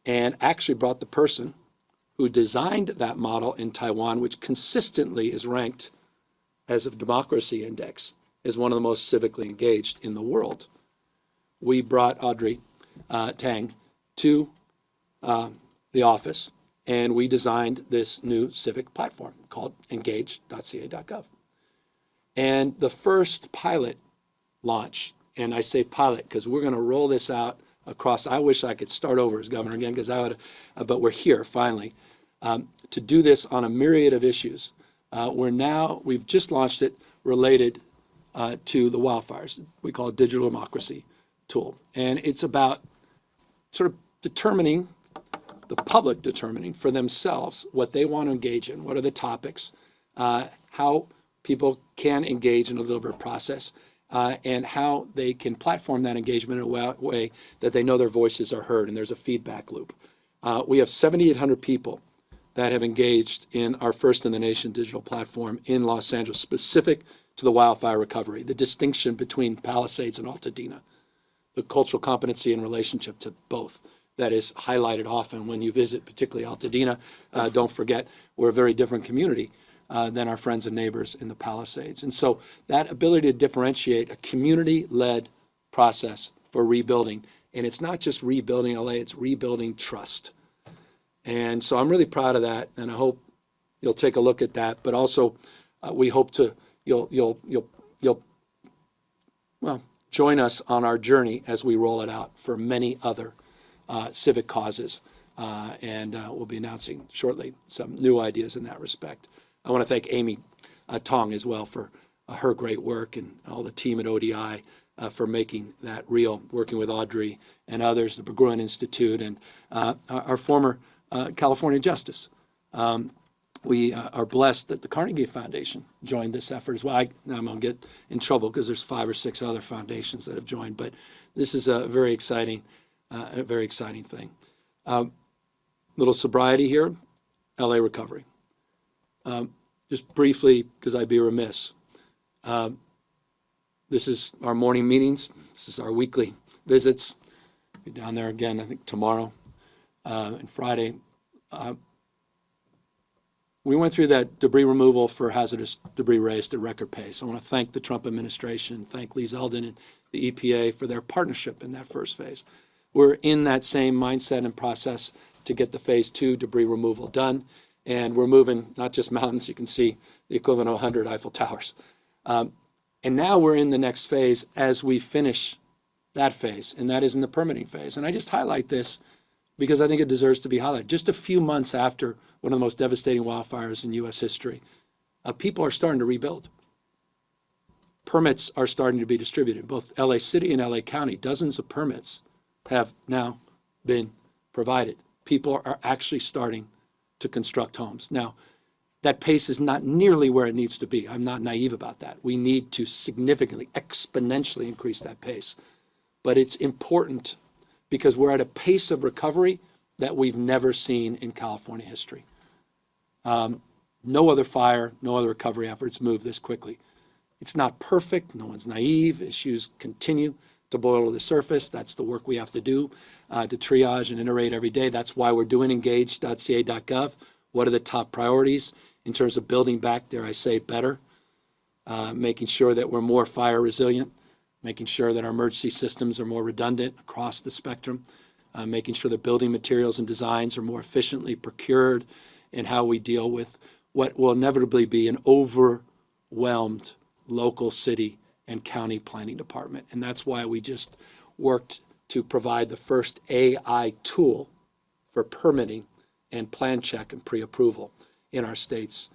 and actually brought the person who designed that model in Taiwan, which consistently is ranked as a democracy index as one of the most civically engaged in the world. We brought Audrey Tang to the office, and we designed this new civic platform called engage.ca.gov. And the first pilot launch, and I say pilot because we're going to roll this out across. I wish I could start over as governor again, because I would, but we're here finally to do this on a myriad of issues. We've just launched it related to the wildfires. We call it Digital Democracy Tool. And it's about sort of determining, the public determining for themselves what they want to engage in, what are the topics, how people can engage in a deliberative process, and how they can platform that engagement in a way that they know their voices are heard, and there's a feedback loop. We have 7,800 people that have engaged in our first in the nation digital platform in Los Angeles, specific to the wildfire recovery, the distinction between Palisades and Altadena, the cultural competency in relationship to both that is highlighted often when you visit, particularly Altadena. Don't forget, we're a very different community than our friends and neighbors in the Palisades. And so that ability to differentiate a community-led process for rebuilding, and it's not just rebuilding LA, it's rebuilding trust. And so I'm really proud of that, and I hope you'll take a look at that. But also, we hope you'll join us on our journey as we roll it out for many other civic causes, and we'll be announcing shortly some new ideas in that respect. I want to thank Amy Tong as well for her great work, and all the team at ODI for making that real, working with Audrey and others, the Berggruen Institute, and our former California Justice. We are blessed that the Carnegie Foundation joined this effort as well. I'm going to get in trouble because there's 5 or 6 other foundations that have joined, but this is a very exciting thing. Little sobriety here, LA recovery. Just briefly, because I'd be remiss. This is our morning meetings. This is our weekly visits. Be down there again, I think, tomorrow and Friday. We went through that debris removal for hazardous debris waste at record pace. I want to thank the Trump administration, thank Lee Zeldin and the EPA for their partnership in that first phase. We're in that same mindset and process to get the phase 2 debris removal done. And we're moving not just mountains, you can see the equivalent of 100 Eiffel Towers. And now we're in the next phase as we finish that phase, and that is in the permitting phase. And I just highlight this because I think it deserves to be highlighted. Just a few months after one of the most devastating wildfires in U.S. history, people are starting to rebuild. Permits are starting to be distributed. Both LA City and LA County, dozens of permits have now been provided. People are actually starting to construct homes. Now, that pace is not nearly where it needs to be. I'm not naive about that. We need to significantly, exponentially increase that pace. But it's important because we're at a pace of recovery that we've never seen in California history. No other fire, no other recovery efforts move this quickly. It's not perfect. No one's naive. Issues continue to boil to the surface. That's the work we have to do to triage and iterate every day. That's why we're doing engage.ca.gov. What are the top priorities in terms of building back, dare I say, better, making sure that we're more fire resilient, making sure that our emergency systems are more redundant across the spectrum, making sure that building materials and designs are more efficiently procured, and how we deal with what will inevitably be an overwhelmed local city and county planning department. And that's why we just worked to provide the first AI tool for permitting and plan check and pre-approval in our state's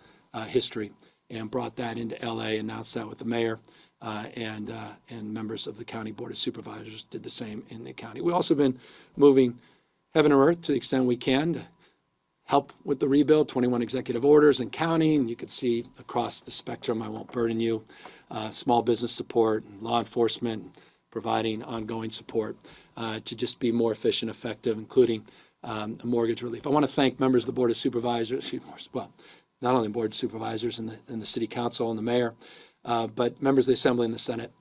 history, and brought that into LA, announced that with the mayor, and members of the county board of supervisors did the same in the county. We've also been moving heaven and earth to the extent we can to help with the rebuild, 21 executive orders and counting. You can see across the spectrum, I won't burden you, small business support, law enforcement, providing ongoing support to just be more efficient, effective, including mortgage relief. I want to thank members of the Board of Supervisors, well, not only the Board of Supervisors and the City Council and the Mayor, but members of the Assembly and the Senate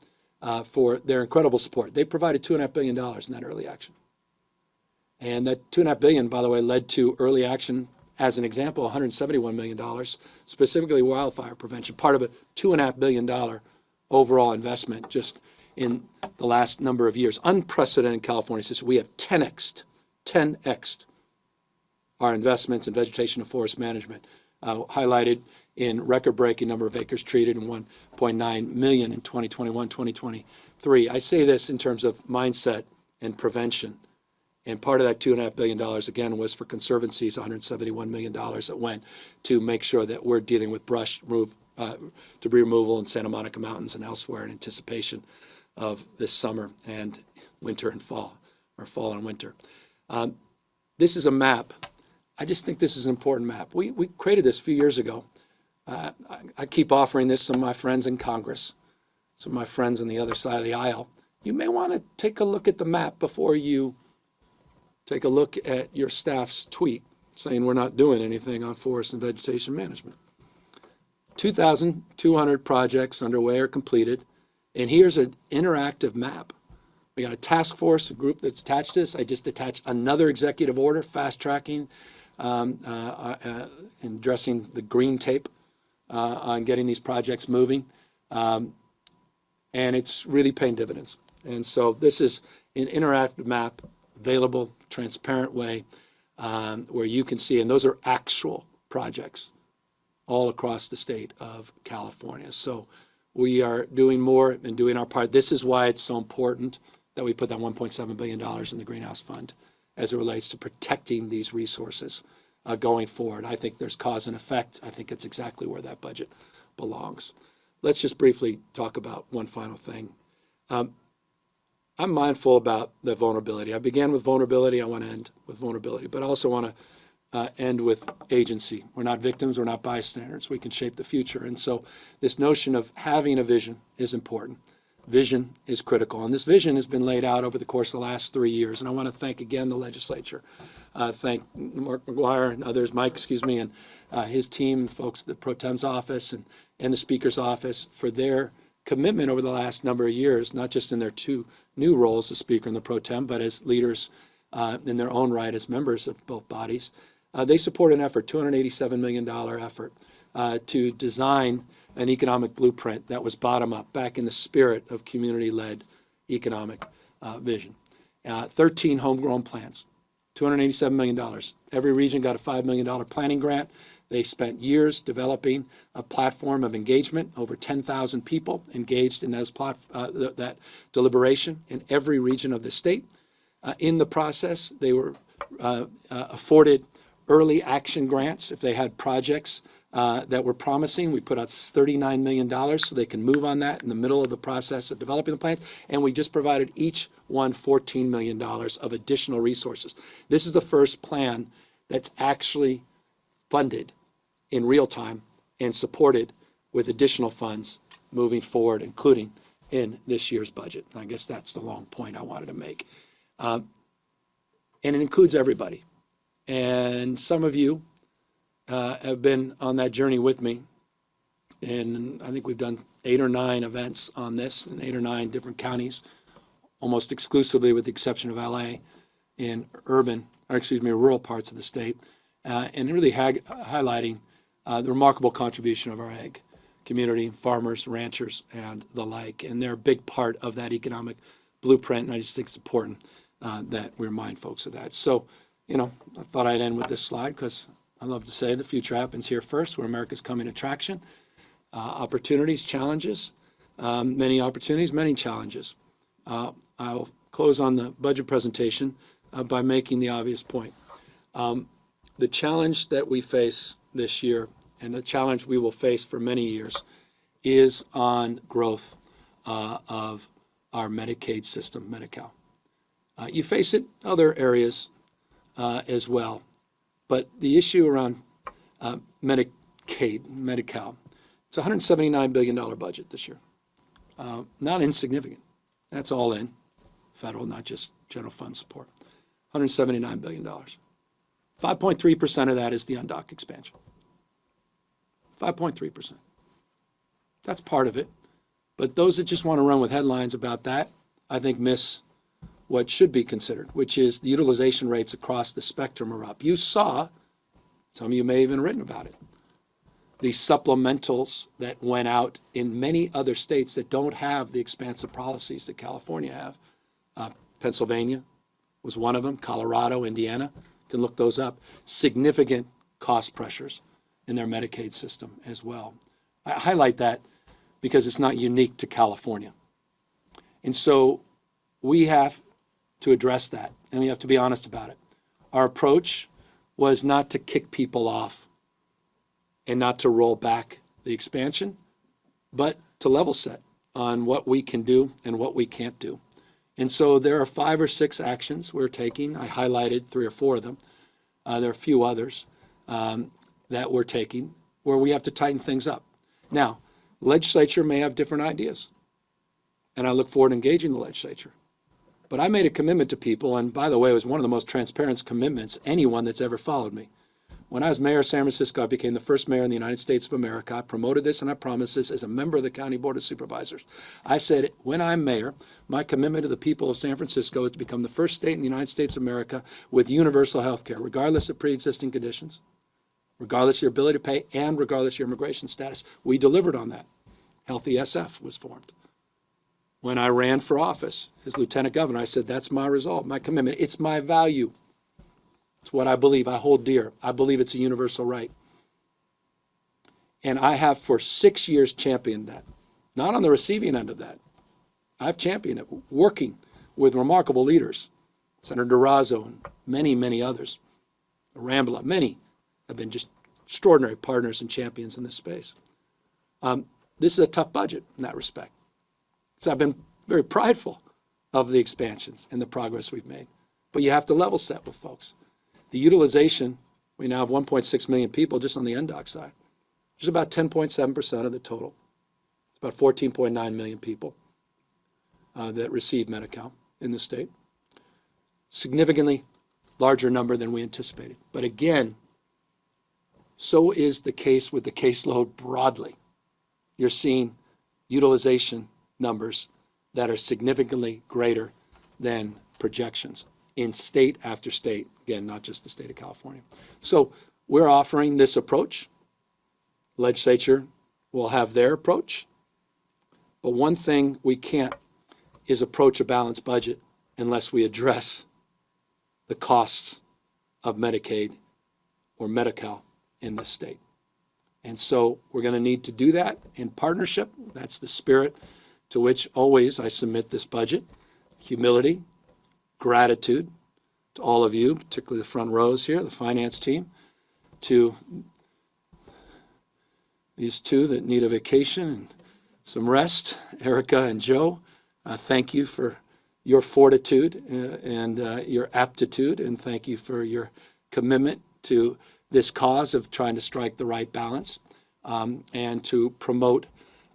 for their incredible support. They provided $2.5 billion in that early action. And that $2.5 billion, by the way, led to early action, as an example, $171 million, specifically wildfire prevention, part of a $2.5 billion overall investment just in the last number of years. Unprecedented in California system. We have 10x'd our investments in vegetation and forest management, highlighted in record-breaking number of acres treated and 1.9 million in 2021, 2023. I say this in terms of mindset and prevention. And part of that $2.5 billion, again, was for conservancies, $171 million that went to make sure that we're dealing with debris removal in Santa Monica Mountains and elsewhere in anticipation of this summer and winter and fall, or fall and winter. This is a map. I just think this is an important map. We created this a few years ago. I keep offering this to my friends in Congress, some of my friends on the other side of the aisle. You may want to take a look at the map before you take a look at your staff's tweet saying we're not doing anything on forest and vegetation management. 2,200 projects underway or completed, and here's an interactive map. We got a task force, a group that's attached to this. I just attached another executive order, fast tracking and addressing the green tape on getting these projects moving. And it's really paying dividends. And so this is an interactive map, available, transparent way where you can see, and those are actual projects all across the state of California. So we are doing more and doing our part. This is why it's so important that we put that $1.7 billion in the Greenhouse Fund as it relates to protecting these resources going forward. I think there's cause and effect. I think it's exactly where that budget belongs. Let's just briefly talk about one final thing. I'm mindful about the vulnerability. I began with vulnerability. I want to end with vulnerability, but I also want to end with agency. We're not victims. We're not bystanders. We can shape the future. And so this notion of having a vision is important. Vision is critical. And this vision has been laid out over the course of the last 3 years. And I want to thank again the legislature. Thank Mark McGuire and others, Mike, and his team, folks at the Pro Tem's office and the Speaker's office for their commitment over the last number of years, not just in their two new roles as Speaker and the Pro Tem, but as leaders in their own right as members of both bodies. They support an effort, $287 million effort, to design an economic blueprint that was bottom-up, back in the spirit of community-led economic vision. 13 homegrown plans, $287 million. Every region got a $5 million planning grant. They spent years developing a platform of engagement, over 10,000 people engaged in that deliberation in every region of the state. In the process, they were afforded early action grants if they had projects that were promising. We put out $39 million so they can move on that in the middle of the process of developing the plans. And we just provided each one $14 million of additional resources. This is the first plan that's actually funded in real time and supported with additional funds moving forward, including in this year's budget. I guess that's the long point I wanted to make. And it includes everybody. And some of you have been on that journey with me. And I think we've done 8 or 9 events on this in 8 or 9 different counties, almost exclusively with the exception of LA, in rural parts of the state, and really highlighting the remarkable contribution of our ag community, farmers, ranchers, and the like. And they're a big part of that economic blueprint, and I just think it's important that we remind folks of that. So, I thought I'd end with this slide because I love to say the future happens here first, where America's coming attraction. Opportunities, challenges, many opportunities, many challenges. I'll close on the budget presentation by making the obvious point. The challenge that we face this year, and the challenge we will face for many years, is on growth of our Medicaid system, Medi-Cal. You face it in other areas as well, but the issue around Medicaid, Medi-Cal, it's a $179 billion budget this year. Not insignificant. That's all in, federal, not just general fund support. $179 billion. 5.3% of that is the undocked expansion. 5.3%. That's part of it. But those that just want to run with headlines about that, I think miss what should be considered, which is the utilization rates across the spectrum are up. You saw, some of you may have even written about it, the supplementals that went out in many other states that don't have the expansive policies that California have. Pennsylvania was one of them, Colorado, Indiana, you can look those up. Significant cost pressures in their Medicaid system as well. I highlight that because it's not unique to California. And so we have to address that, and we have to be honest about it. Our approach was not to kick people off and not to roll back the expansion, but to level set on what we can do and what we can't do. And so there are 5 or 6 actions we're taking. I highlighted 3 or 4 of them. There are a few others that we're taking where we have to tighten things up. Now, the legislature may have different ideas, and I look forward to engaging the legislature. But I made a commitment to people, and by the way, it was one of the most transparent commitments anyone that's ever followed me. When I was mayor of San Francisco, I became the first mayor in the United States of America. I promoted this and I promised this as a member of the County Board of Supervisors. I said, when I'm mayor, my commitment to the people of San Francisco is to become the first state in the United States of America with universal health care, regardless of pre-existing conditions, regardless of your ability to pay, and regardless of your immigration status. We delivered on that. Healthy SF was formed. When I ran for office as lieutenant governor, I said, that's my resolve, my commitment. It's my value. It's what I believe, I hold dear. I believe it's a universal right. And I have for 6 years championed that. Not on the receiving end of that. I've championed it, working with remarkable leaders. Senator Durazo and many, many others. Rambla, many have been just extraordinary partners and champions in this space. This is a tough budget in that respect. So I've been very prideful of the expansions and the progress we've made. But you have to level set with folks. The utilization, we now have 1.6 million people just on the NDOC side. Which is about 10.7% of the total. It's about 14.9 million people that receive Medi-Cal in the state. Significantly larger number than we anticipated. But again, so is the case with the caseload broadly. You're seeing utilization numbers that are significantly greater than projections in state after state, again, not just the state of California. So we're offering this approach. Legislature will have their approach. But one thing we can't is approach a balanced budget unless we address the costs of Medicaid or Medi-Cal in this state. And so we're going to need to do that in partnership. That's the spirit to which always I submit this budget. Humility, gratitude to all of you, particularly the front rows here, the finance team, to these 2 that need a vacation and some rest, Erica and Joe. Thank you for your fortitude and your aptitude, and thank you for your commitment to this cause of trying to strike the right balance and to promote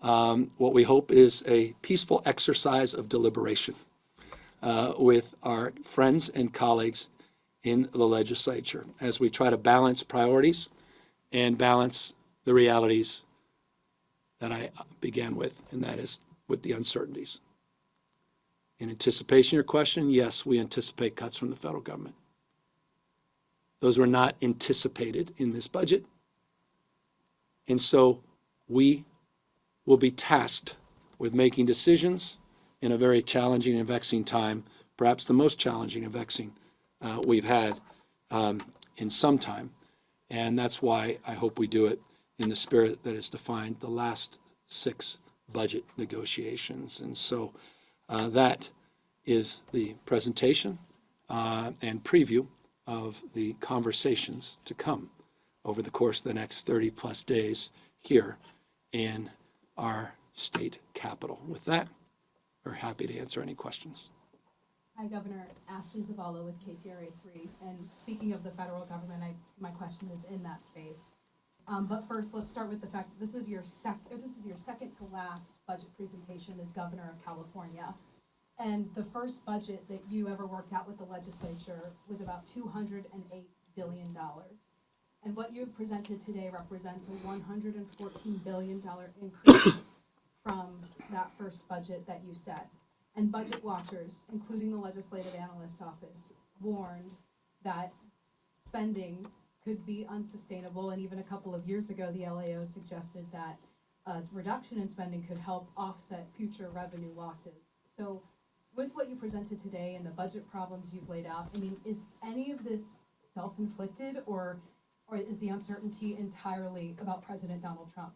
what we hope is a peaceful exercise of deliberation with our friends and colleagues in the legislature as we try to balance priorities and balance the realities that I began with, and that is with the uncertainties. In anticipation of your question, yes, we anticipate cuts from the federal government. Those were not anticipated in this budget. And so we will be tasked with making decisions in a very challenging and vexing time, perhaps the most challenging and vexing we've had in some time. And that's why I hope we do it in the spirit that has defined the last 6 budget negotiations. And so that is the presentation and preview of the conversations to come over the course of the next 30 plus days here in our state capital. With that, we're happy to answer any questions. Hi, Governor. Ashley Zavala with KCRA 3. And speaking of the federal government, my question is in that space. But first, let's start with the fact that this is your second to last budget presentation as governor of California. And the first budget that you ever worked out with the legislature was about $208 billion. And what you've presented today represents a $114 billion increase from that first budget that you set. And budget watchers, including the Legislative Analyst's Office, warned that spending could be unsustainable. And even a couple of years ago, the LAO suggested that a reduction in spending could help offset future revenue losses. So with what you presented today and the budget problems you've laid out, I mean, is any of this self-inflicted or is the uncertainty entirely about President Donald Trump?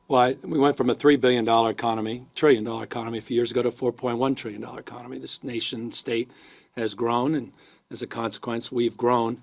Well, we went from a $3 billion economy, trillion-dollar economy a few years ago to a $4.1 trillion economy. This nation, state has grown, and as a consequence, we've grown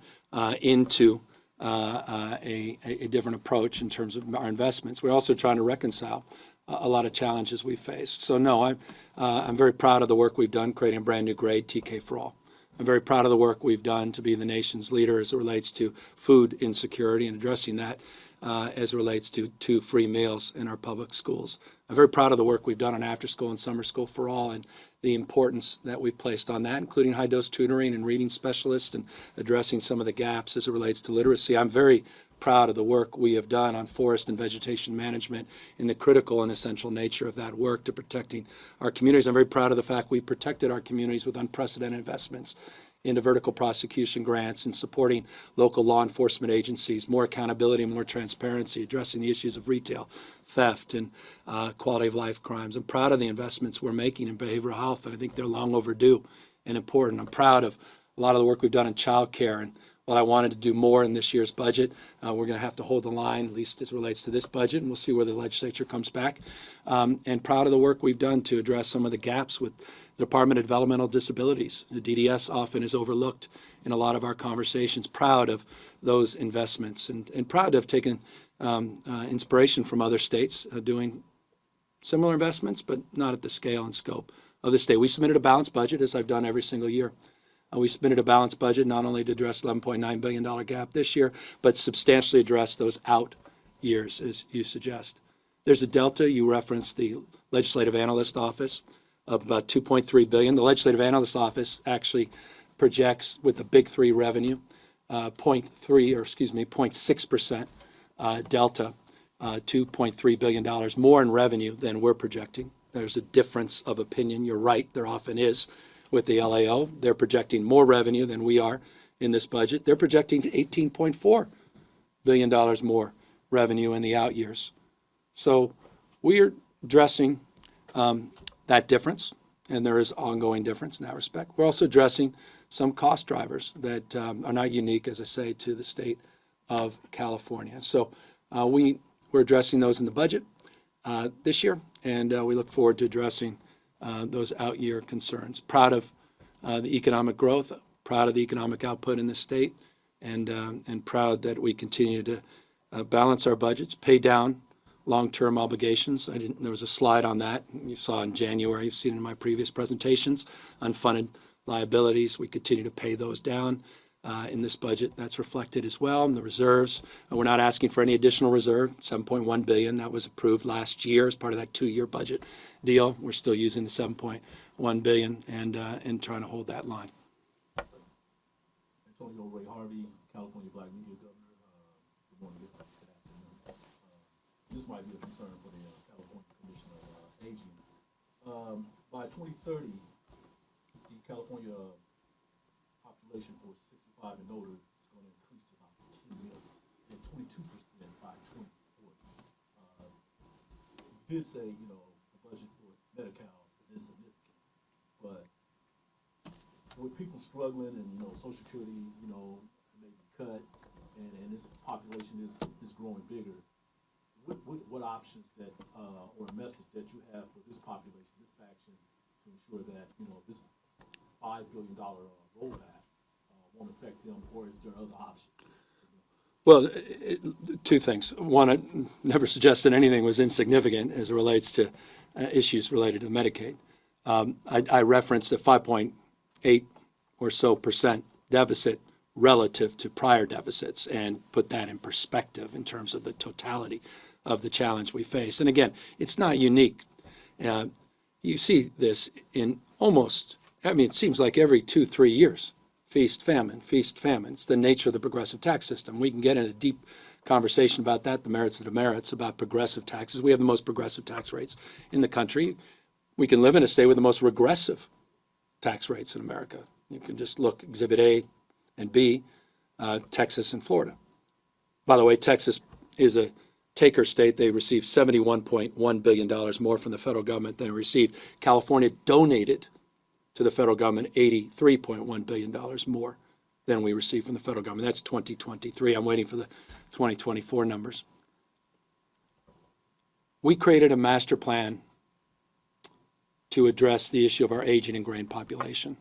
into a different approach in terms of our investments. We're also trying to reconcile a lot of challenges we face. So no, I'm very proud of the work we've done creating a brand new grade, TK for All. I'm very proud of the work we've done to be the nation's leader as it relates to food insecurity and addressing that as it relates to free meals in our public schools. I'm very proud of the work we've done on after school and summer school for all and the importance that we've placed on that, including high-dose tutoring and reading specialists and addressing some of the gaps as it relates to literacy. I'm very proud of the work we have done on forest and vegetation management and the critical and essential nature of that work to protecting our communities. I'm very proud of the fact we protected our communities with unprecedented investments into vertical prosecution grants and supporting local law enforcement agencies, more accountability, more transparency, addressing the issues of retail, theft, and quality of life crimes. I'm proud of the investments we're making in behavioral health, and I think they're long overdue and important. I'm proud of a lot of the work we've done in child care, and while I wanted to do more in this year's budget, we're going to have to hold the line, at least as it relates to this budget, and we'll see where the legislature comes back. And proud of the work we've done to address some of the gaps with the Department of Developmental Disabilities. The DDS often is overlooked in a lot of our conversations. Proud of those investments and proud to have taken inspiration from other states doing similar investments, but not at the scale and scope of the state. We submitted a balanced budget, as I've done every single year. We submitted a balanced budget not only to address $11.9 billion gap this year, but substantially address those out years, as you suggest. There's a delta. You referenced the Legislative Analyst Office of about $2.3 billion. The Legislative Analyst Office actually projects with the big three revenue 0.6% delta, $2.3 billion more in revenue than we're projecting. There's a difference of opinion. You're right, there often is. With the LAO, they're projecting more revenue than we are in this budget. They're projecting $18.4 billion more revenue in the out years. So we're addressing that difference, and there is ongoing difference in that respect. We're also addressing some cost drivers that are not unique, as I say, to the state of California. So we're addressing those in the budget this year, and we look forward to addressing those out-year concerns. Proud of the economic growth, proud of the economic output in the state, and proud that we continue to balance our budgets, pay down long-term obligations. There was a slide on that you saw in January. You've seen it in my previous presentations. Unfunded liabilities, we continue to pay those down. In this budget, that's reflected as well. And the reserves, we're not asking for any additional reserve, $7.1 billion. That was approved last year as part of that 2-year budget deal. We're still using the $7.1 billion and trying to hold that line. Antonio Ray Harvey, California Black Media Governor. Good morning, good afternoon. This might be a concern for the California Commission of Aging. By 2030, the California population for 65 and older is going to increase to about 10 million and 22% by 2040. You did say, the budget for Medi-Cal is insignificant, but with people struggling and, Social Security, may be cut and this population is growing bigger, what options that, or a message that you have for this population, this faction, to ensure that, this $5 billion rollback won't affect them, or is there other options? Well, two things. One, I never suggested anything was insignificant as it relates to issues related to Medicaid. I referenced a 5.8 or so % deficit relative to prior deficits and put that in perspective in terms of the totality of the challenge we face. And again, it's not unique. You see this in it seems like every 2-3 years. Feast, famine, feast, famine. It's the nature of the progressive tax system. We can get in a deep conversation about that, the merits and demerits about progressive taxes. We have the most progressive tax rates in the country. We can live in a state with the most regressive tax rates in America. You can just look, Exhibit A and B, Texas and Florida. By the way, Texas is a taker state. They received $71.1 billion more from the federal government than it received. California donated to the federal government $83.1 billion more than we received from the federal government. That's 2023. I'm waiting for the 2024 numbers. We created a master plan to address the issue of our aging and graying population.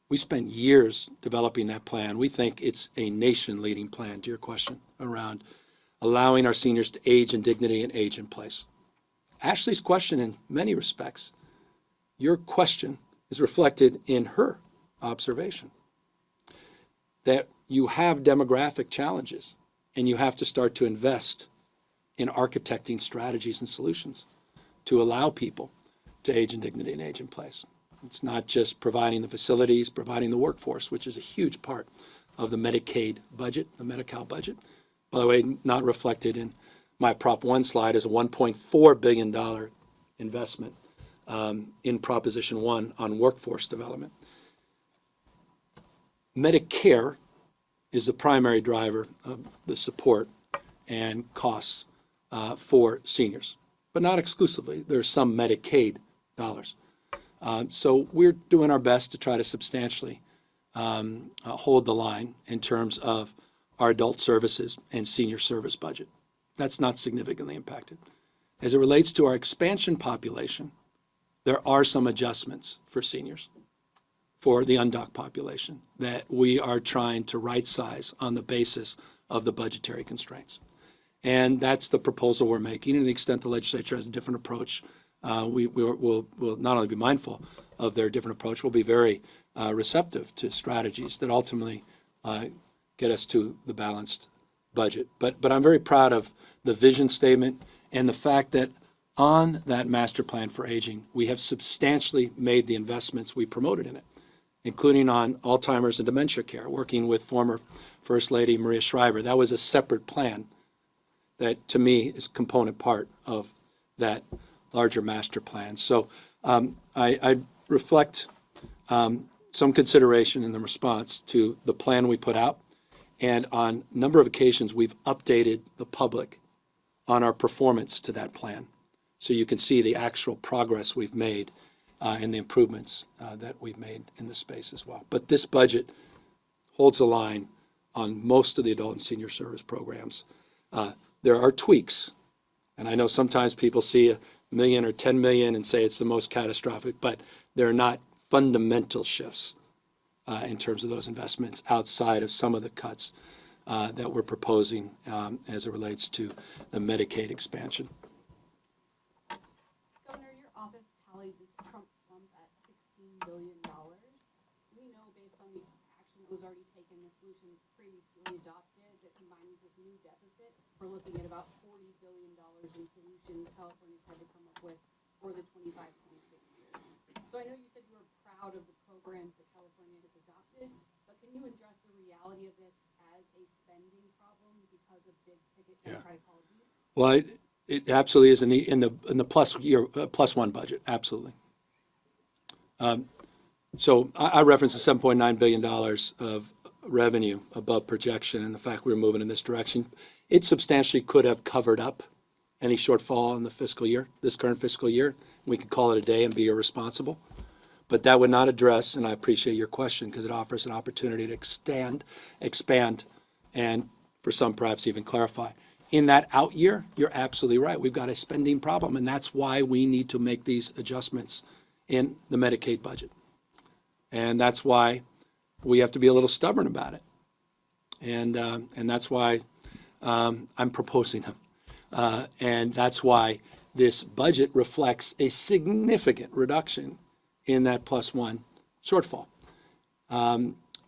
We spent years developing that plan. We think it's a nation-leading plan, to your question, around allowing our seniors to age in dignity and age in place. Ashley's question, in many respects, your question is reflected in her observation, that you have demographic challenges and you have to start to invest in architecting strategies and solutions to allow people to age in dignity and age in place. It's not just providing the facilities, providing the workforce, which is a huge part of the Medicaid budget, the Medi-Cal budget. By the way, not reflected in my Prop 1 slide is a $1.4 billion investment in Proposition 1 on workforce development. Medicare is the primary driver of the support and costs for seniors, but not exclusively. There's some Medicaid dollars. So we're doing our best to try to substantially hold the line in terms of our adult services and senior service budget. That's not significantly impacted. As it relates to our expansion population, there are some adjustments for seniors, for the undocked population, that we are trying to right-size on the basis of the budgetary constraints. And that's the proposal we're making. And to the extent the legislature has a different approach, we'll not only be mindful of their different approach, we'll be very receptive to strategies that ultimately get us to the balanced budget. But I'm very proud of the vision statement and the fact that on that master plan for aging, we have substantially made the investments we promoted in it, including on Alzheimer's and dementia care, working with former First Lady Maria Shriver. That was a separate plan that, to me, is a component part of that larger master plan. So I reflect some consideration in the response to the plan we put out. And on a number of occasions, we've updated the public on our performance to that plan. So you can see the actual progress we've made and the improvements that we've made in this space as well. But this budget holds the line on most of the adult and senior service programs. There are tweaks, and I know sometimes people see $1 million or $10 million and say it's the most catastrophic, but they're not fundamental shifts in terms of those investments outside of some of the cuts that we're proposing as it relates to the Medicaid expansion. Governor, your office tallied this Trump slump at $16 billion. We know based on the action that was already taken, the solution previously adopted, that combined with this new deficit, we're looking at about $40 billion in solutions California's had to come up with for the 25-26 years. So I know you said you were proud of the programs that California has adopted, but can you address the reality of this as a spending problem because of big ticket democratic policies? Well, it absolutely is in the plus one budget, absolutely. So I referenced the $7.9 billion of revenue above projection and the fact we were moving in this direction. It substantially could have covered up any shortfall in the fiscal year, this current fiscal year. We could call it a day and be irresponsible. But that would not address, and I appreciate your question because it offers an opportunity to expand, and for some perhaps even clarify. In that out year, you're absolutely right. We've got a spending problem, and that's why we need to make these adjustments in the Medicaid budget. And that's why we have to be a little stubborn about it. And that's why I'm proposing them. And that's why this budget reflects a significant reduction in that plus one shortfall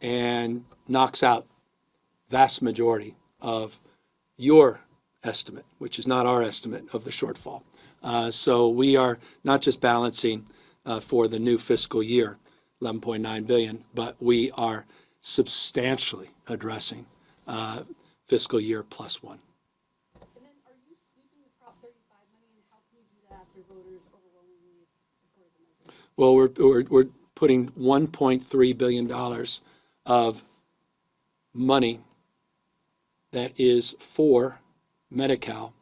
and knocks out vast majority of your estimate, which is not our estimate of the shortfall. So we are not just balancing for the new fiscal year, $11.9 billion, but we are substantially addressing fiscal year plus one. And then are you sweeping the Prop 35 money, and how can you do that after voters overwhelmingly supported the measure? Well, we're putting $1.3 billion of money that is for Medi-Cal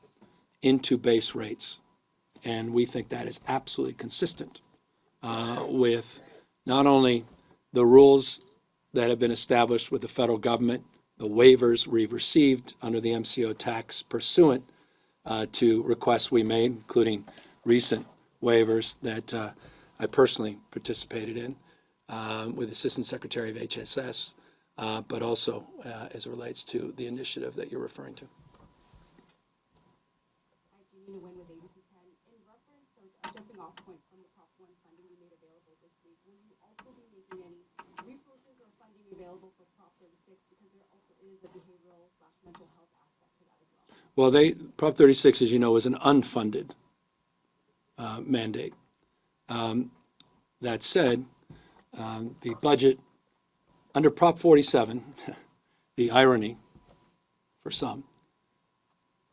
into base rates. And we think that is absolutely consistent with not only the rules that have been established with the federal government, the waivers we've received under the MCO tax pursuant to requests we made, including recent waivers that I personally participated in, with Assistant Secretary of HSS, but also as it relates to the initiative that you're referring to. I do need a win with ABC 10. In reference, so a jumping off point from the Prop 1 funding we made available this week, will you also be making any resources or funding available for Prop 36? Because there also is a behavioral/mental health aspect to that as well. Well, Prop 36, as you know, is an unfunded mandate. That said, the budget under Prop 47, the irony for some,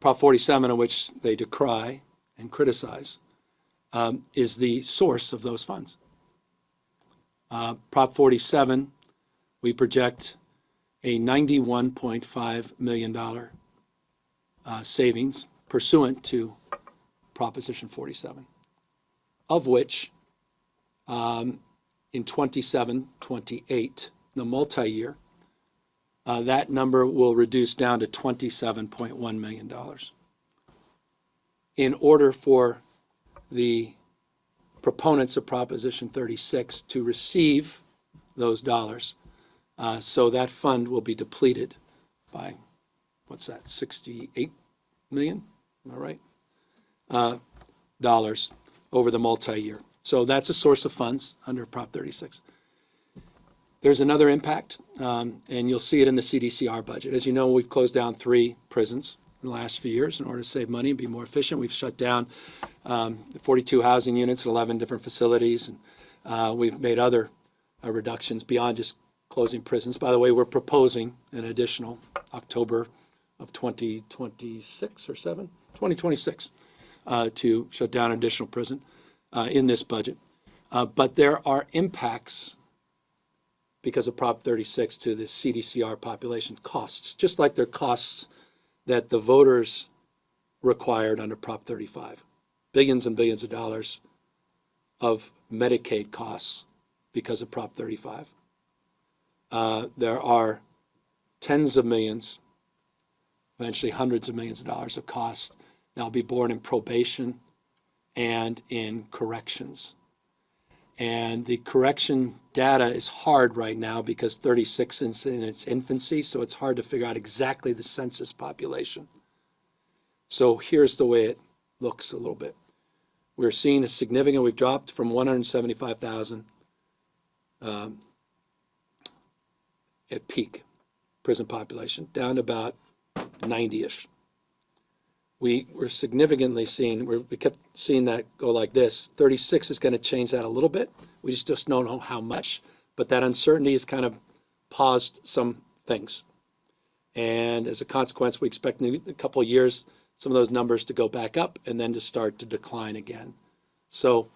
Prop 47, in which they decry and criticize, is the source of those funds. Prop 47, we project a $91.5 million savings pursuant to Proposition 47, of which in 27-28, the multi-year, that number will reduce down to $27.1 million. In order for the proponents of Proposition 36 to receive those dollars, so that fund will be depleted by, what's that, 68 million, am I right? Dollars over the multi-year. So that's a source of funds under Prop 36. There's another impact, and you'll see it in the CDCR budget. As you know, we've closed down 3 prisons in the last few years in order to save money and be more efficient. We've shut down 42 housing units at 11 different facilities, and we've made other reductions beyond just closing prisons. By the way, we're proposing an additional October of 2026 or 7? 2026 to shut down an additional prison in this budget. But there are impacts because of Prop 36 to the CDCR population costs, just like there are costs that the voters required under Prop 35. Billions and billions of dollars of Medicaid costs because of Prop 35. There are tens of millions, eventually hundreds of millions of dollars of costs that will be borne in probation and in corrections. And the correction data is hard right now because 36 is in its infancy, so it's hard to figure out exactly the census population. So here's the way it looks a little bit. We're seeing a significant, we've dropped from 175,000 at peak prison population down to about 90-ish. We're significantly seeing, we kept seeing that go like this. 36 is going to change that a little bit. We just don't know how much, but that uncertainty has kind of paused some things. And as a consequence, we expect in a couple of years some of those numbers to go back up and then to start to decline again. So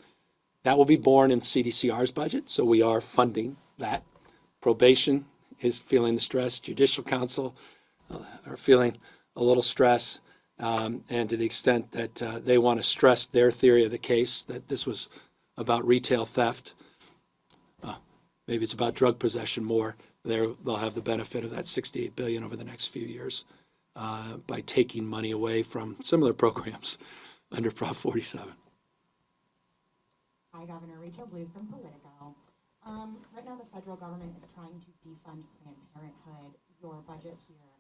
that will be borne in CDCR's budget, so we are funding that. Probation is feeling the stress. Judicial Council are feeling a little stress. And to the extent that they want to stress their theory of the case, that this was about retail theft, maybe it's about drug possession more, they'll have the benefit of that $68 billion over the next few years by taking money away from similar programs under Prop 47. Hi, Governor. Rachel Blue from Politico. Right now, the federal government is trying to defund Planned Parenthood. Your budget here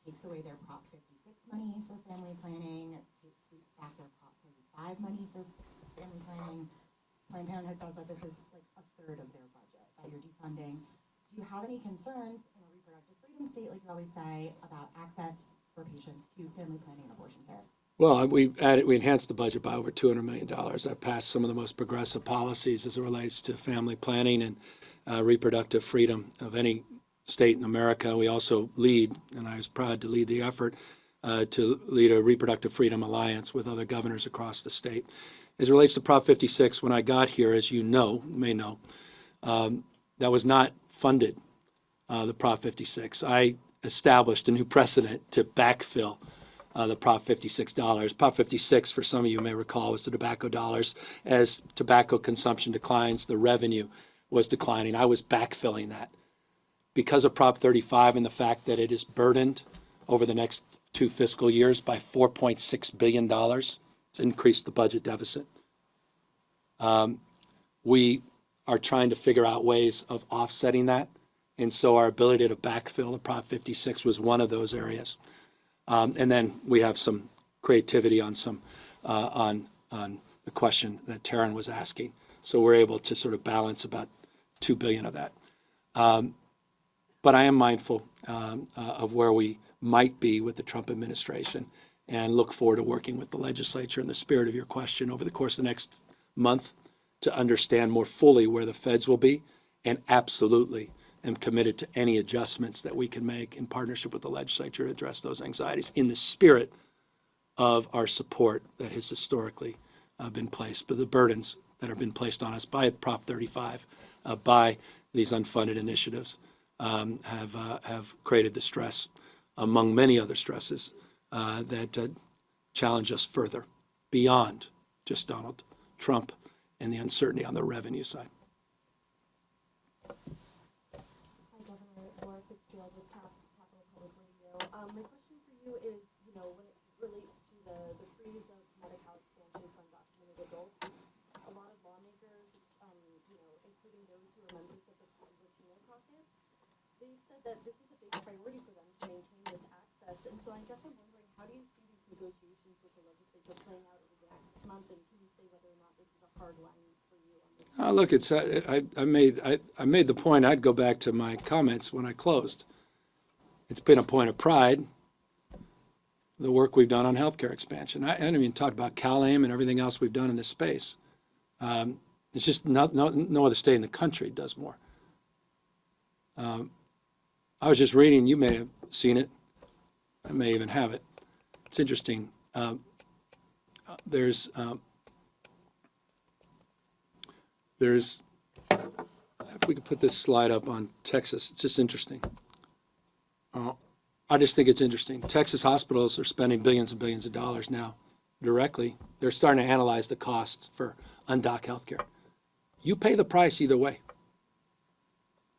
takes away their Prop 56 money for family planning, sweeps back their Prop 35 money for family planning. Planned Parenthood says that this is like a third of their budget that you're defunding. Do you have any concerns in a reproductive freedom state, like you always say, about access for patients to family planning and abortion care? Well, we enhanced the budget by over $200 million. I passed some of the most progressive policies as it relates to family planning and reproductive freedom of any state in America. We also lead, and I was proud to lead the effort to lead a reproductive freedom alliance with other governors across the state. As it relates to Prop 56, when I got here, as you may know, that was not funded, the Prop 56. I established a new precedent to backfill the Prop 56 dollars. Prop 56, for some of you may recall, was the tobacco dollars. As tobacco consumption declines, the revenue was declining. I was backfilling that. Because of Prop 35 and the fact that it is burdened over the next 2 fiscal years by $4.6 billion, it's increased the budget deficit. We are trying to figure out ways of offsetting that. And so our ability to backfill the Prop 56 was one of those areas. And then we have some creativity on some on the question that Taryn was asking. So we're able to sort of balance about $2 billion of that. But I am mindful of where we might be with the Trump administration and look forward to working with the legislature in the spirit of your question over the course of the next month to understand more fully where the feds will be, and absolutely am committed to any adjustments that we can make in partnership with the legislature to address those anxieties in the spirit of our support that has historically been placed, but the burdens that have been placed on us by Prop 35, by these unfunded initiatives, have created the stress, among many other stresses, that challenge us further beyond just Donald Trump and the uncertainty on the revenue side. Hi, Governor Laura Fitzgerald with Capital Public Radio. My question for you is, when it relates to the freeze of Medi-Cal expansion for undocumented adults, a lot of lawmakers, including those who are members of the Latino caucus, they've said that this is a big priority for them to maintain this access. And so I guess I'm wondering, how do you see these negotiations with the legislature playing out over the next month? And can you say whether or not this is a hard line for you on this? Look, I made the point. I'd go back to my comments when I closed. It's been a point of pride, the work we've done on healthcare expansion. I haven't even talked about CalAIM and everything else we've done in this space. It's just no other state in the country does more. I was just reading, you may have seen it, I may even have it. It's interesting. There's, if we could put this slide up on Texas, it's just interesting. I just think it's interesting. Texas hospitals are spending billions and billions of dollars now directly. They're starting to analyze the cost for undoc healthcare. You pay the price either way.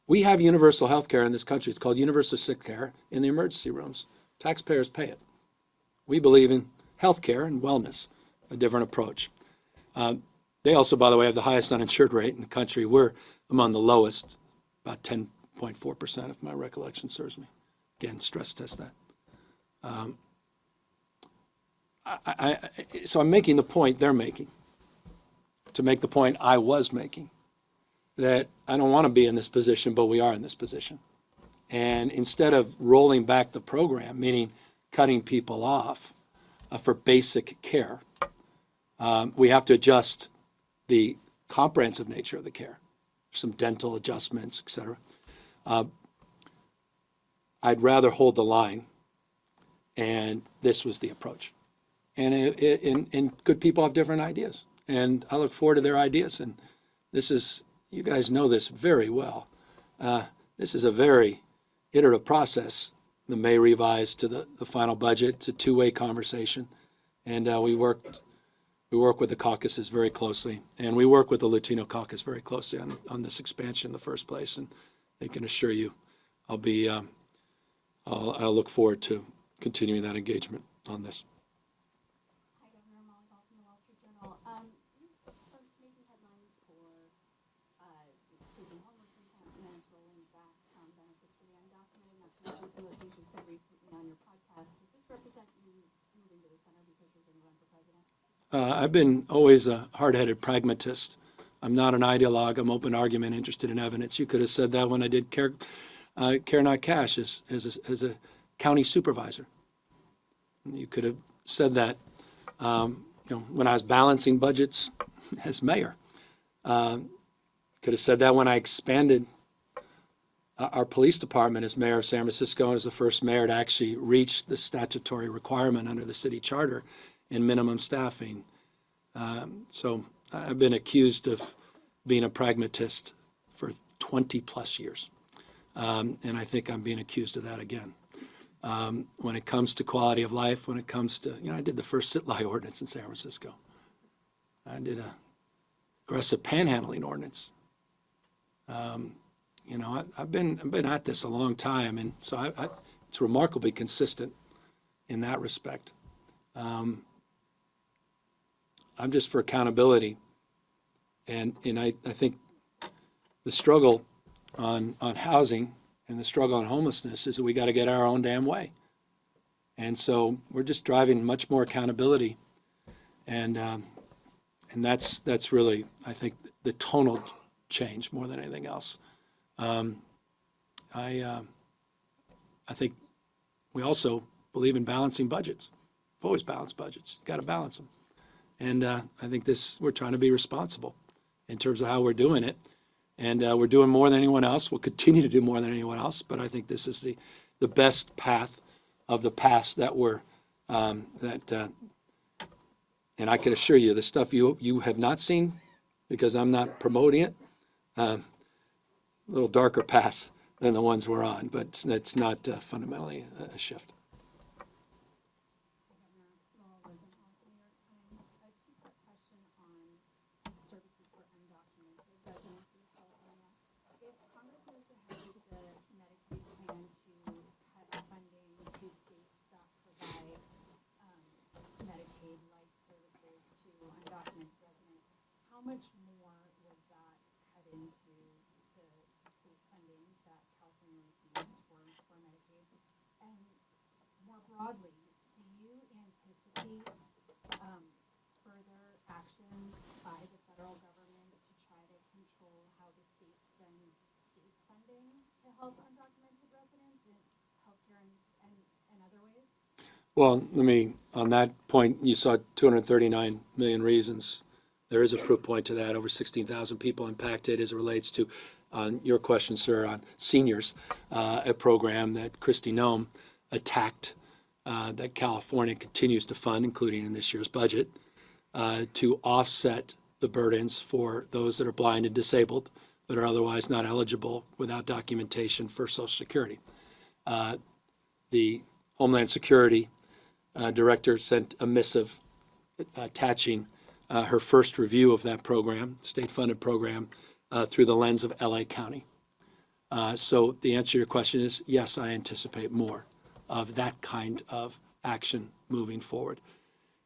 We have universal health care in this country. It's called universal sick care in the emergency rooms. Taxpayers pay it. We believe in health care and wellness, a different approach. They also, by the way, have the highest uninsured rate in the country. We're among the lowest, about 10.4%, if my recollection serves me. Again, stress test that. So I'm making the point they're making, to make the point I was making, that I don't want to be in this position, but we are in this position. And instead of rolling back the program, meaning cutting people off for basic care, we have to adjust the comprehensive nature of the care, some dental adjustments, et cetera. I'd rather hold the line, and this was the approach. And good people have different ideas, and I look forward to their ideas. And this is, you guys know this very well. This is a very iterative process. The May revise to the final budget. It's a two-way conversation, and we work with the caucuses very closely, and we work with the Latino caucus very closely on this expansion in the first place. And I can assure you, I'll look forward to continuing that engagement on this. Hi, Governor Molly Ball from the Wall Street Journal. You've been making headlines for sweeping homelessness encampments, rolling back some benefits for the undocumented, not to mention some of the things you've said recently on your podcast. Does this represent you moving to the center because you're going to run for president? I've been always a hard-headed pragmatist. I'm not an ideologue. I'm open argument, interested in evidence. You could have said that when I did Care Not Cash as a county supervisor. You could have said that when I was balancing budgets as mayor. Could have said that when I expanded our police department as mayor of San Francisco and as the first mayor to actually reach the statutory requirement under the city charter in minimum staffing. So I've been accused of being a pragmatist for 20 plus years. And I think I'm being accused of that again. When it comes to quality of life, when it comes to, I did the first sit-lie ordinance in San Francisco. I did a aggressive panhandling ordinance. I've been at this a long time, and so it's remarkably consistent in that respect. I'm just for accountability, and I think the struggle on housing and the struggle on homelessness is that we got to get our own damn way. And so we're just driving much more accountability. And that's really, I think, the tonal change more than anything else. I think we also believe in balancing budgets. We've always balanced budgets. You've got to balance them. And I think we're trying to be responsible in terms of how we're doing it. And we're doing more than anyone else. We'll continue to do more than anyone else. But I think this is the best path of the past that and I can assure you, the stuff you have not seen, because I'm not promoting it, a little darker paths than the ones we're on. But it's not fundamentally a shift. Services for undocumented residents in California. If Congress moves ahead with the Medicaid plan to cut funding to states that provide Medicaid-like services to undocumented residents, how much more would that cut into the state funding that California receives for Medicaid? And more broadly, do you anticipate further actions by the federal government to try to control how the state spends state funding to help undocumented residents in healthcare and other ways? Well, on that point, you saw 239 million reasons. There is a proof point to that, over 16,000 people impacted as it relates to, on your question, sir, on seniors, a program that Kristi Noem attacked, that California continues to fund, including in this year's budget, to offset the burdens for those that are blind and disabled but are otherwise not eligible without documentation for Social Security. The Homeland Security Director sent a missive attaching her first review of that program, state-funded program, through the lens of LA County. So the answer to your question is, yes, I anticipate more of that kind of action moving forward.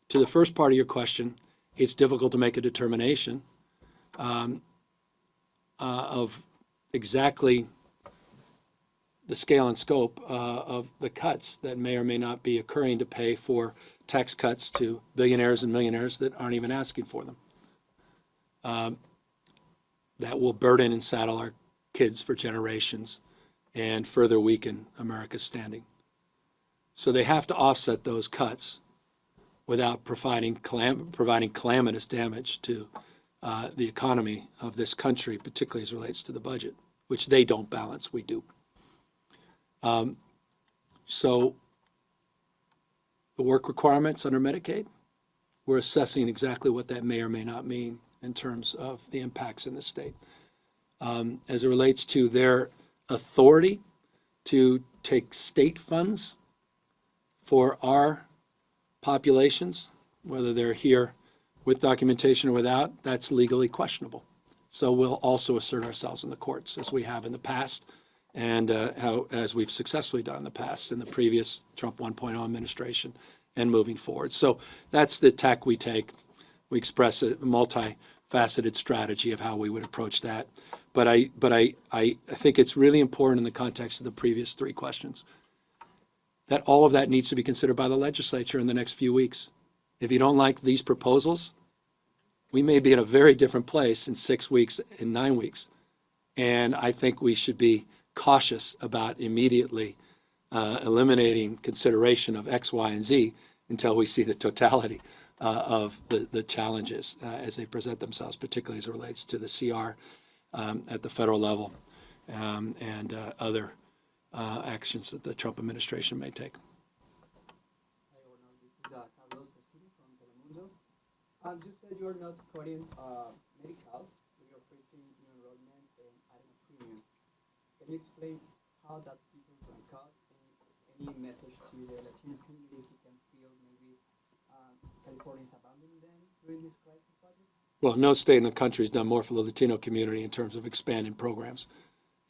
To the first part of your question, it's difficult to make a determination of exactly the scale and scope of the cuts that may or may not be occurring to pay for tax cuts to billionaires and millionaires that aren't even asking for them. That will burden and saddle our kids for generations and further weaken America's standing. So they have to offset those cuts without providing calamitous damage to the economy of this country, particularly as it relates to the budget, which they don't balance, we do. So the work requirements under Medicaid, we're assessing exactly what that may or may not mean in terms of the impacts in the state. As it relates to their authority to take state funds for our populations, whether they're here with documentation or without, that's legally questionable. So we'll also assert ourselves in the courts, as we have in the past, and as we've successfully done in the past in the previous Trump 1.0 administration and moving forward. So that's the tack we take. We express a multifaceted strategy of how we would approach that. But I think it's really important in the context of the previous three questions that all of that needs to be considered by the legislature in the next few weeks. If you don't like these proposals, we may be in a very different place in 6 weeks, in 9 weeks. And I think we should be cautious about immediately eliminating consideration of X, Y, and Z until we see the totality of the challenges as they present themselves, particularly as it relates to the CR at the federal level and other actions that the Trump administration may take. Hi, Arnold. This is Carlos from Telemundo. You said you're not cutting Medi-Cal, but you're freezing new enrollment and adding a premium. Can you explain how that's different from cut? Any message to the Latino community who can feel maybe California is abandoning them during this crisis budget? Well, no state in the country has done more for the Latino community in terms of expanding programs.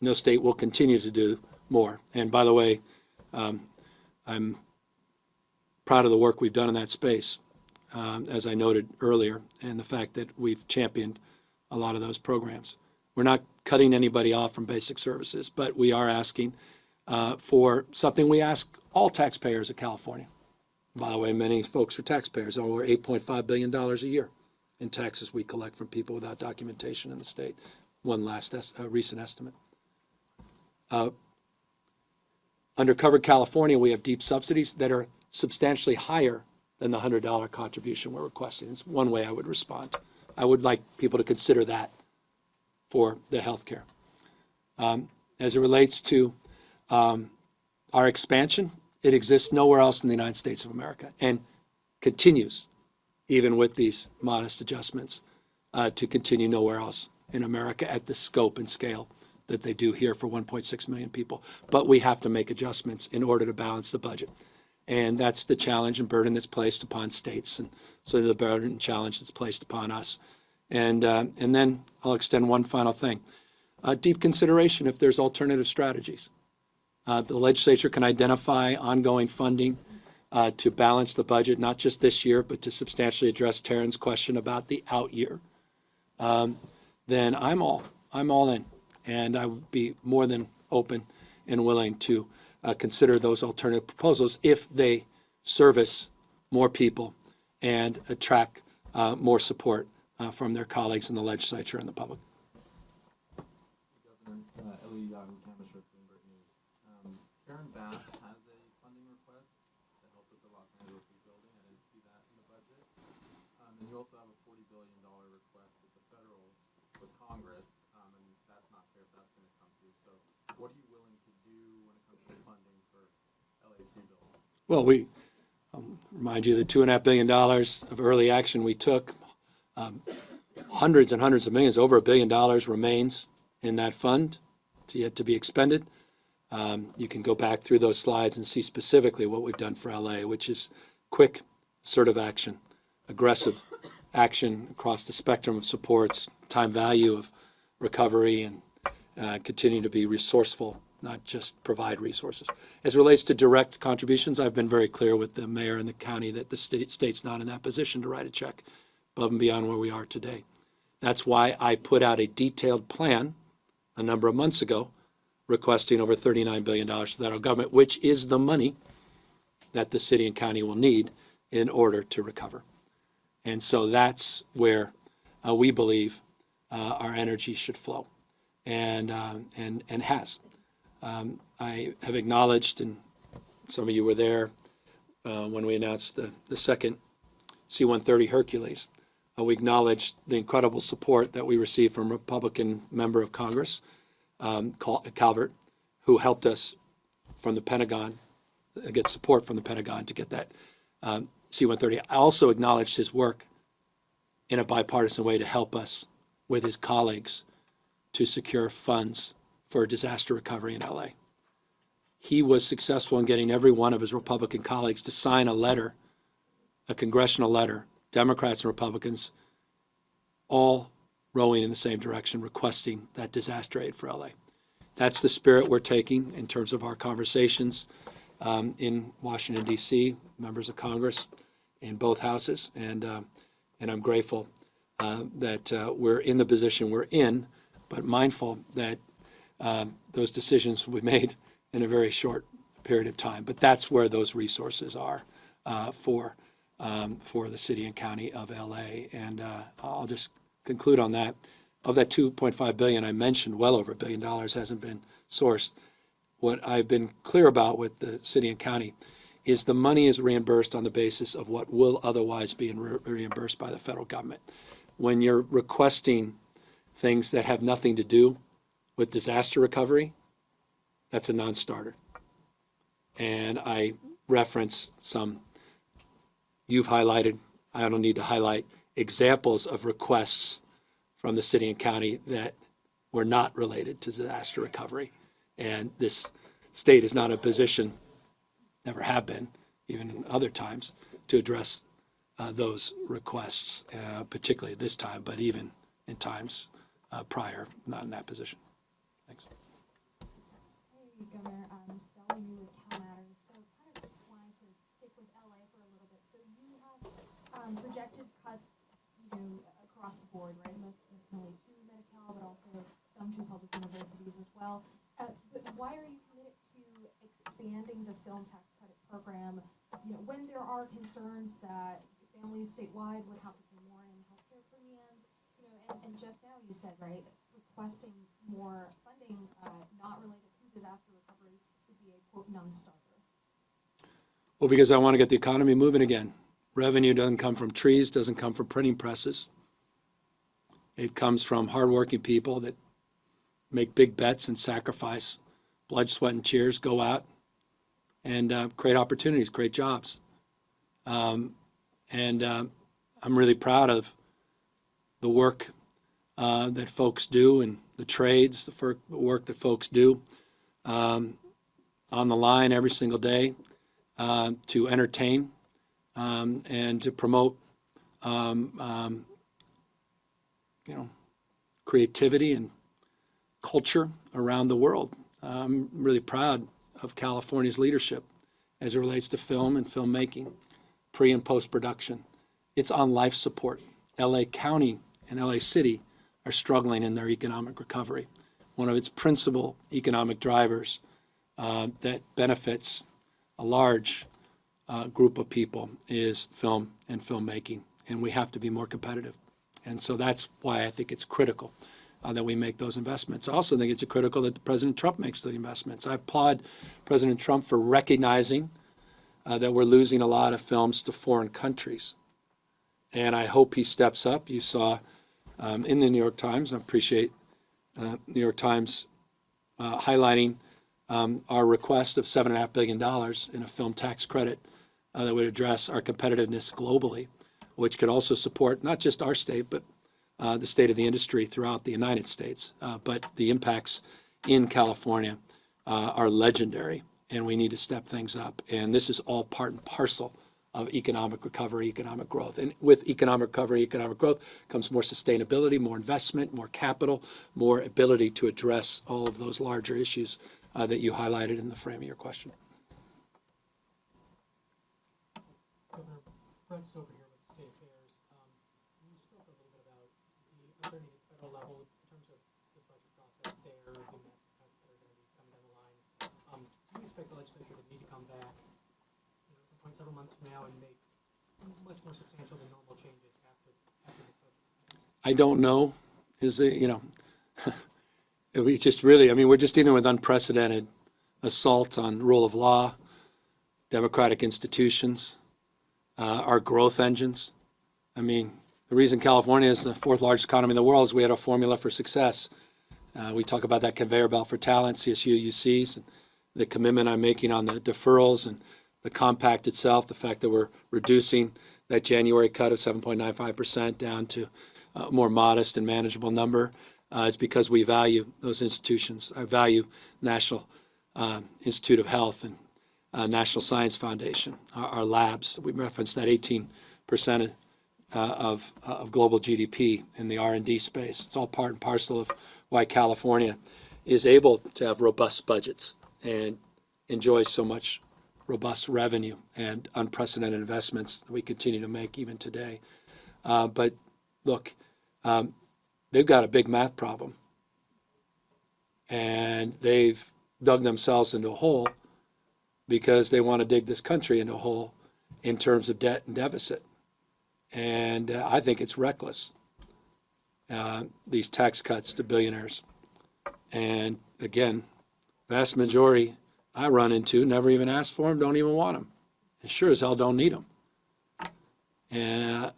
No state will continue to do more. And by the way, I'm proud of the work we've done in that space, as I noted earlier, and the fact that we've championed a lot of those programs. We're not cutting anybody off from basic services, but we are asking for something we ask all taxpayers of California. By the way, many folks are taxpayers. Over $8.5 billion a year in taxes we collect from people without documentation in the state. One last recent estimate. Under Covered California, we have deep subsidies that are substantially higher than the $100 contribution we're requesting. It's one way I would respond. I would like people to consider that for the health care. As it relates to our expansion, it exists nowhere else in the United States of America and continues, even with these modest adjustments, to continue nowhere else in America at the scope and scale that they do here for 1.6 million people. But we have to make adjustments in order to balance the budget. And that's the challenge and burden that's placed upon states, and so the burden and challenge that's placed upon us. And then I'll extend one final thing. Deep consideration if there's alternative strategies. The legislature can identify ongoing funding to balance the budget, not just this year, but to substantially address Taryn's question about the out year. Then I'm all in, and I would be more than open and willing to consider those alternative proposals if they service more people and attract more support from their colleagues in the legislature and the public. Governor, Ellie Yahu, Canvas Rip, Bloomberg News. Karen Bass has a funding request to help with the Los Angeles rebuilding. I didn't see that in the budget. And you also have a $40 billion request with the federal, with Congress, and that's not clear if that's going to come through. So what are you willing to do when it comes to funding for LA's rebuild? Well, we remind you the $2.5 billion of early action we took. Hundreds and hundreds of millions, over $1 billion remains in that fund to yet to be expended. You can go back through those slides and see specifically what we've done for LA, which is quick, assertive action, aggressive action across the spectrum of supports, time value of recovery, and continue to be resourceful, not just provide resources. As it relates to direct contributions, I've been very clear with the mayor and the county that the state's not in that position to write a check above and beyond where we are today. That's why I put out a detailed plan a number of months ago requesting over $39 billion to the federal government, which is the money that the city and county will need in order to recover. And so that's where we believe our energy should flow, and has. I have acknowledged, and some of you were there when we announced the second C-130 Hercules. We acknowledged the incredible support that we received from a Republican member of Congress, Calvert, who helped us from the Pentagon, get support from the Pentagon to get that C-130. I also acknowledged his work in a bipartisan way to help us with his colleagues to secure funds for disaster recovery in LA. He was successful in getting every one of his Republican colleagues to sign a letter, a congressional letter, Democrats and Republicans, all rowing in the same direction, requesting that disaster aid for LA. That's the spirit we're taking in terms of our conversations in Washington, D.C., members of Congress in both houses, and I'm grateful that we're in the position we're in, but mindful that those decisions will be made in a very short period of time. But that's where those resources are for the city and county of LA. And I'll just conclude on that. Of that $2.5 billion I mentioned, well over $1 billion hasn't been sourced. What I've been clear about with the city and county is the money is reimbursed on the basis of what will otherwise be reimbursed by the federal government. When you're requesting things that have nothing to do with disaster recovery, that's a non-starter. And I reference some you've highlighted, I don't need to highlight, examples of requests from the city and county that were not related to disaster recovery. And this state is not in a position, never have been, even in other times, to address those requests, particularly this time, but even in times prior, not in that position. Thanks. Hey, Governor, Stella, you with Cal Matters. So kind of wanting to stick with LA for a little bit. So you have projected cuts, across the board, right? Most definitely to Medi-Cal, but also two public universities as well. But why are you committed to expanding the film tax credit program, when there are concerns that families statewide would have to pay more in healthcare premiums, and just now you said, right, requesting more funding, not related to disaster recovery would be a quote non-starter. Well, because I want to get the economy moving again. Revenue doesn't come from trees, doesn't come from printing presses. It comes from hardworking people that make big bets and sacrifice blood, sweat, and tears, go out and create opportunities, create jobs. I'm really proud of the work that folks do and the trades, the work that folks do on the line every single day to entertain and to promote creativity and culture around the world. I'm really proud of California's leadership as it relates to film and filmmaking, pre and post production. It's on life support. LA County and LA City are struggling in their economic recovery. One of its principal economic drivers that benefits a large group of people is film and filmmaking, and we have to be more competitive. And so that's why I think it's critical that we make those investments. I also think it's critical that President Trump makes the investments. I applaud President Trump for recognizing that we're losing a lot of films to foreign countries. And I hope he steps up. You saw in the New York Times, I appreciate New York Times highlighting our request of $7.5 billion in a film tax credit that would address our competitiveness globally, which could also support not just our state, but the state of the industry throughout the United States. But the impacts in California are legendary, and we need to step things up. And this is all part and parcel of economic recovery, economic growth. And with economic recovery, economic growth comes more sustainability, more investment, more capital, more ability to address all of those larger issues that you highlighted in the frame of your question. Governor, Brent Stover here with State Affairs. You spoke a little bit about the uncertainty at the federal level in terms of the budget process there, the massive cuts that are going to be coming down the line. Do you expect the legislature to need to come back, some point several months from now and make much more substantial than normal changes after this vote is passed? I don't know. We just really, we're just dealing with unprecedented assault on rule of law, democratic institutions, our growth engines. The reason California is the fourth largest economy in the world is we had a formula for success. We talk about that conveyor belt for talent, CSU, UCs, and the commitment I'm making on the deferrals and the compact itself, the fact that we're reducing that January cut of 7.95% down to a more modest and manageable number. It's because we value those institutions. I value National Institute of Health and National Science Foundation, our labs. We referenced that 18% of global GDP in the R&D space. It's all part and parcel of why California is able to have robust budgets and enjoys so much robust revenue and unprecedented investments that we continue to make even today. But look, they've got a big math problem, and they've dug themselves into a hole because they want to dig this country into a hole in terms of debt and deficit. And I think it's reckless, these tax cuts to billionaires. And again, vast majority I run into never even ask for them, don't even want them, and sure as hell don't need them. And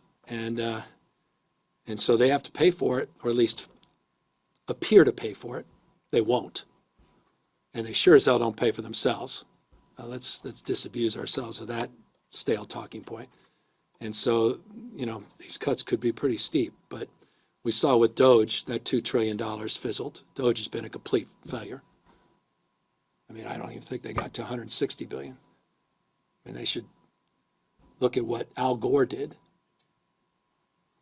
so they have to pay for it, or at least appear to pay for it. They won't. And they sure as hell don't pay for themselves. Let's disabuse ourselves of that stale talking point. And so, these cuts could be pretty steep. But we saw with Doge, that $2 trillion fizzled. Doge has been a complete failure. I don't even think they got to 160 billion. They should look at what Al Gore did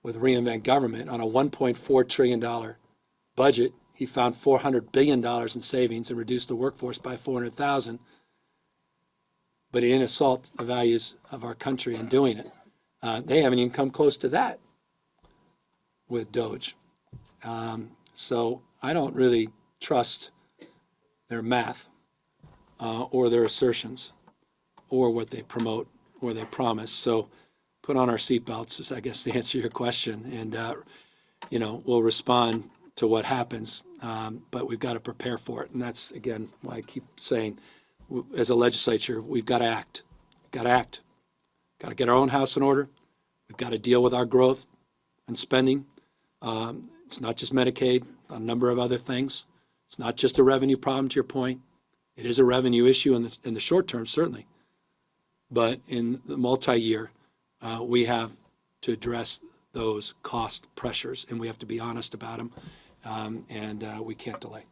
with Reinvent Government on a $1.4 trillion budget. He found $400 billion in savings and reduced the workforce by 400,000. But he didn't assault the values of our country in doing it. They haven't even come close to that with Doge. So I don't really trust their math or their assertions or what they promote or they promise. So put on our seatbelts is, I guess, to answer your question. And, we'll respond to what happens, but we've got to prepare for it. And that's, again, why I keep saying, as a legislature, we've got to act. We've got to act. Got to get our own house in order. We've got to deal with our growth and spending. It's not just Medicaid, a number of other things. It's not just a revenue problem, to your point. It is a revenue issue in the short term, certainly. But in the multi-year, we have to address those cost pressures, and we have to be honest about them, and we can't delay.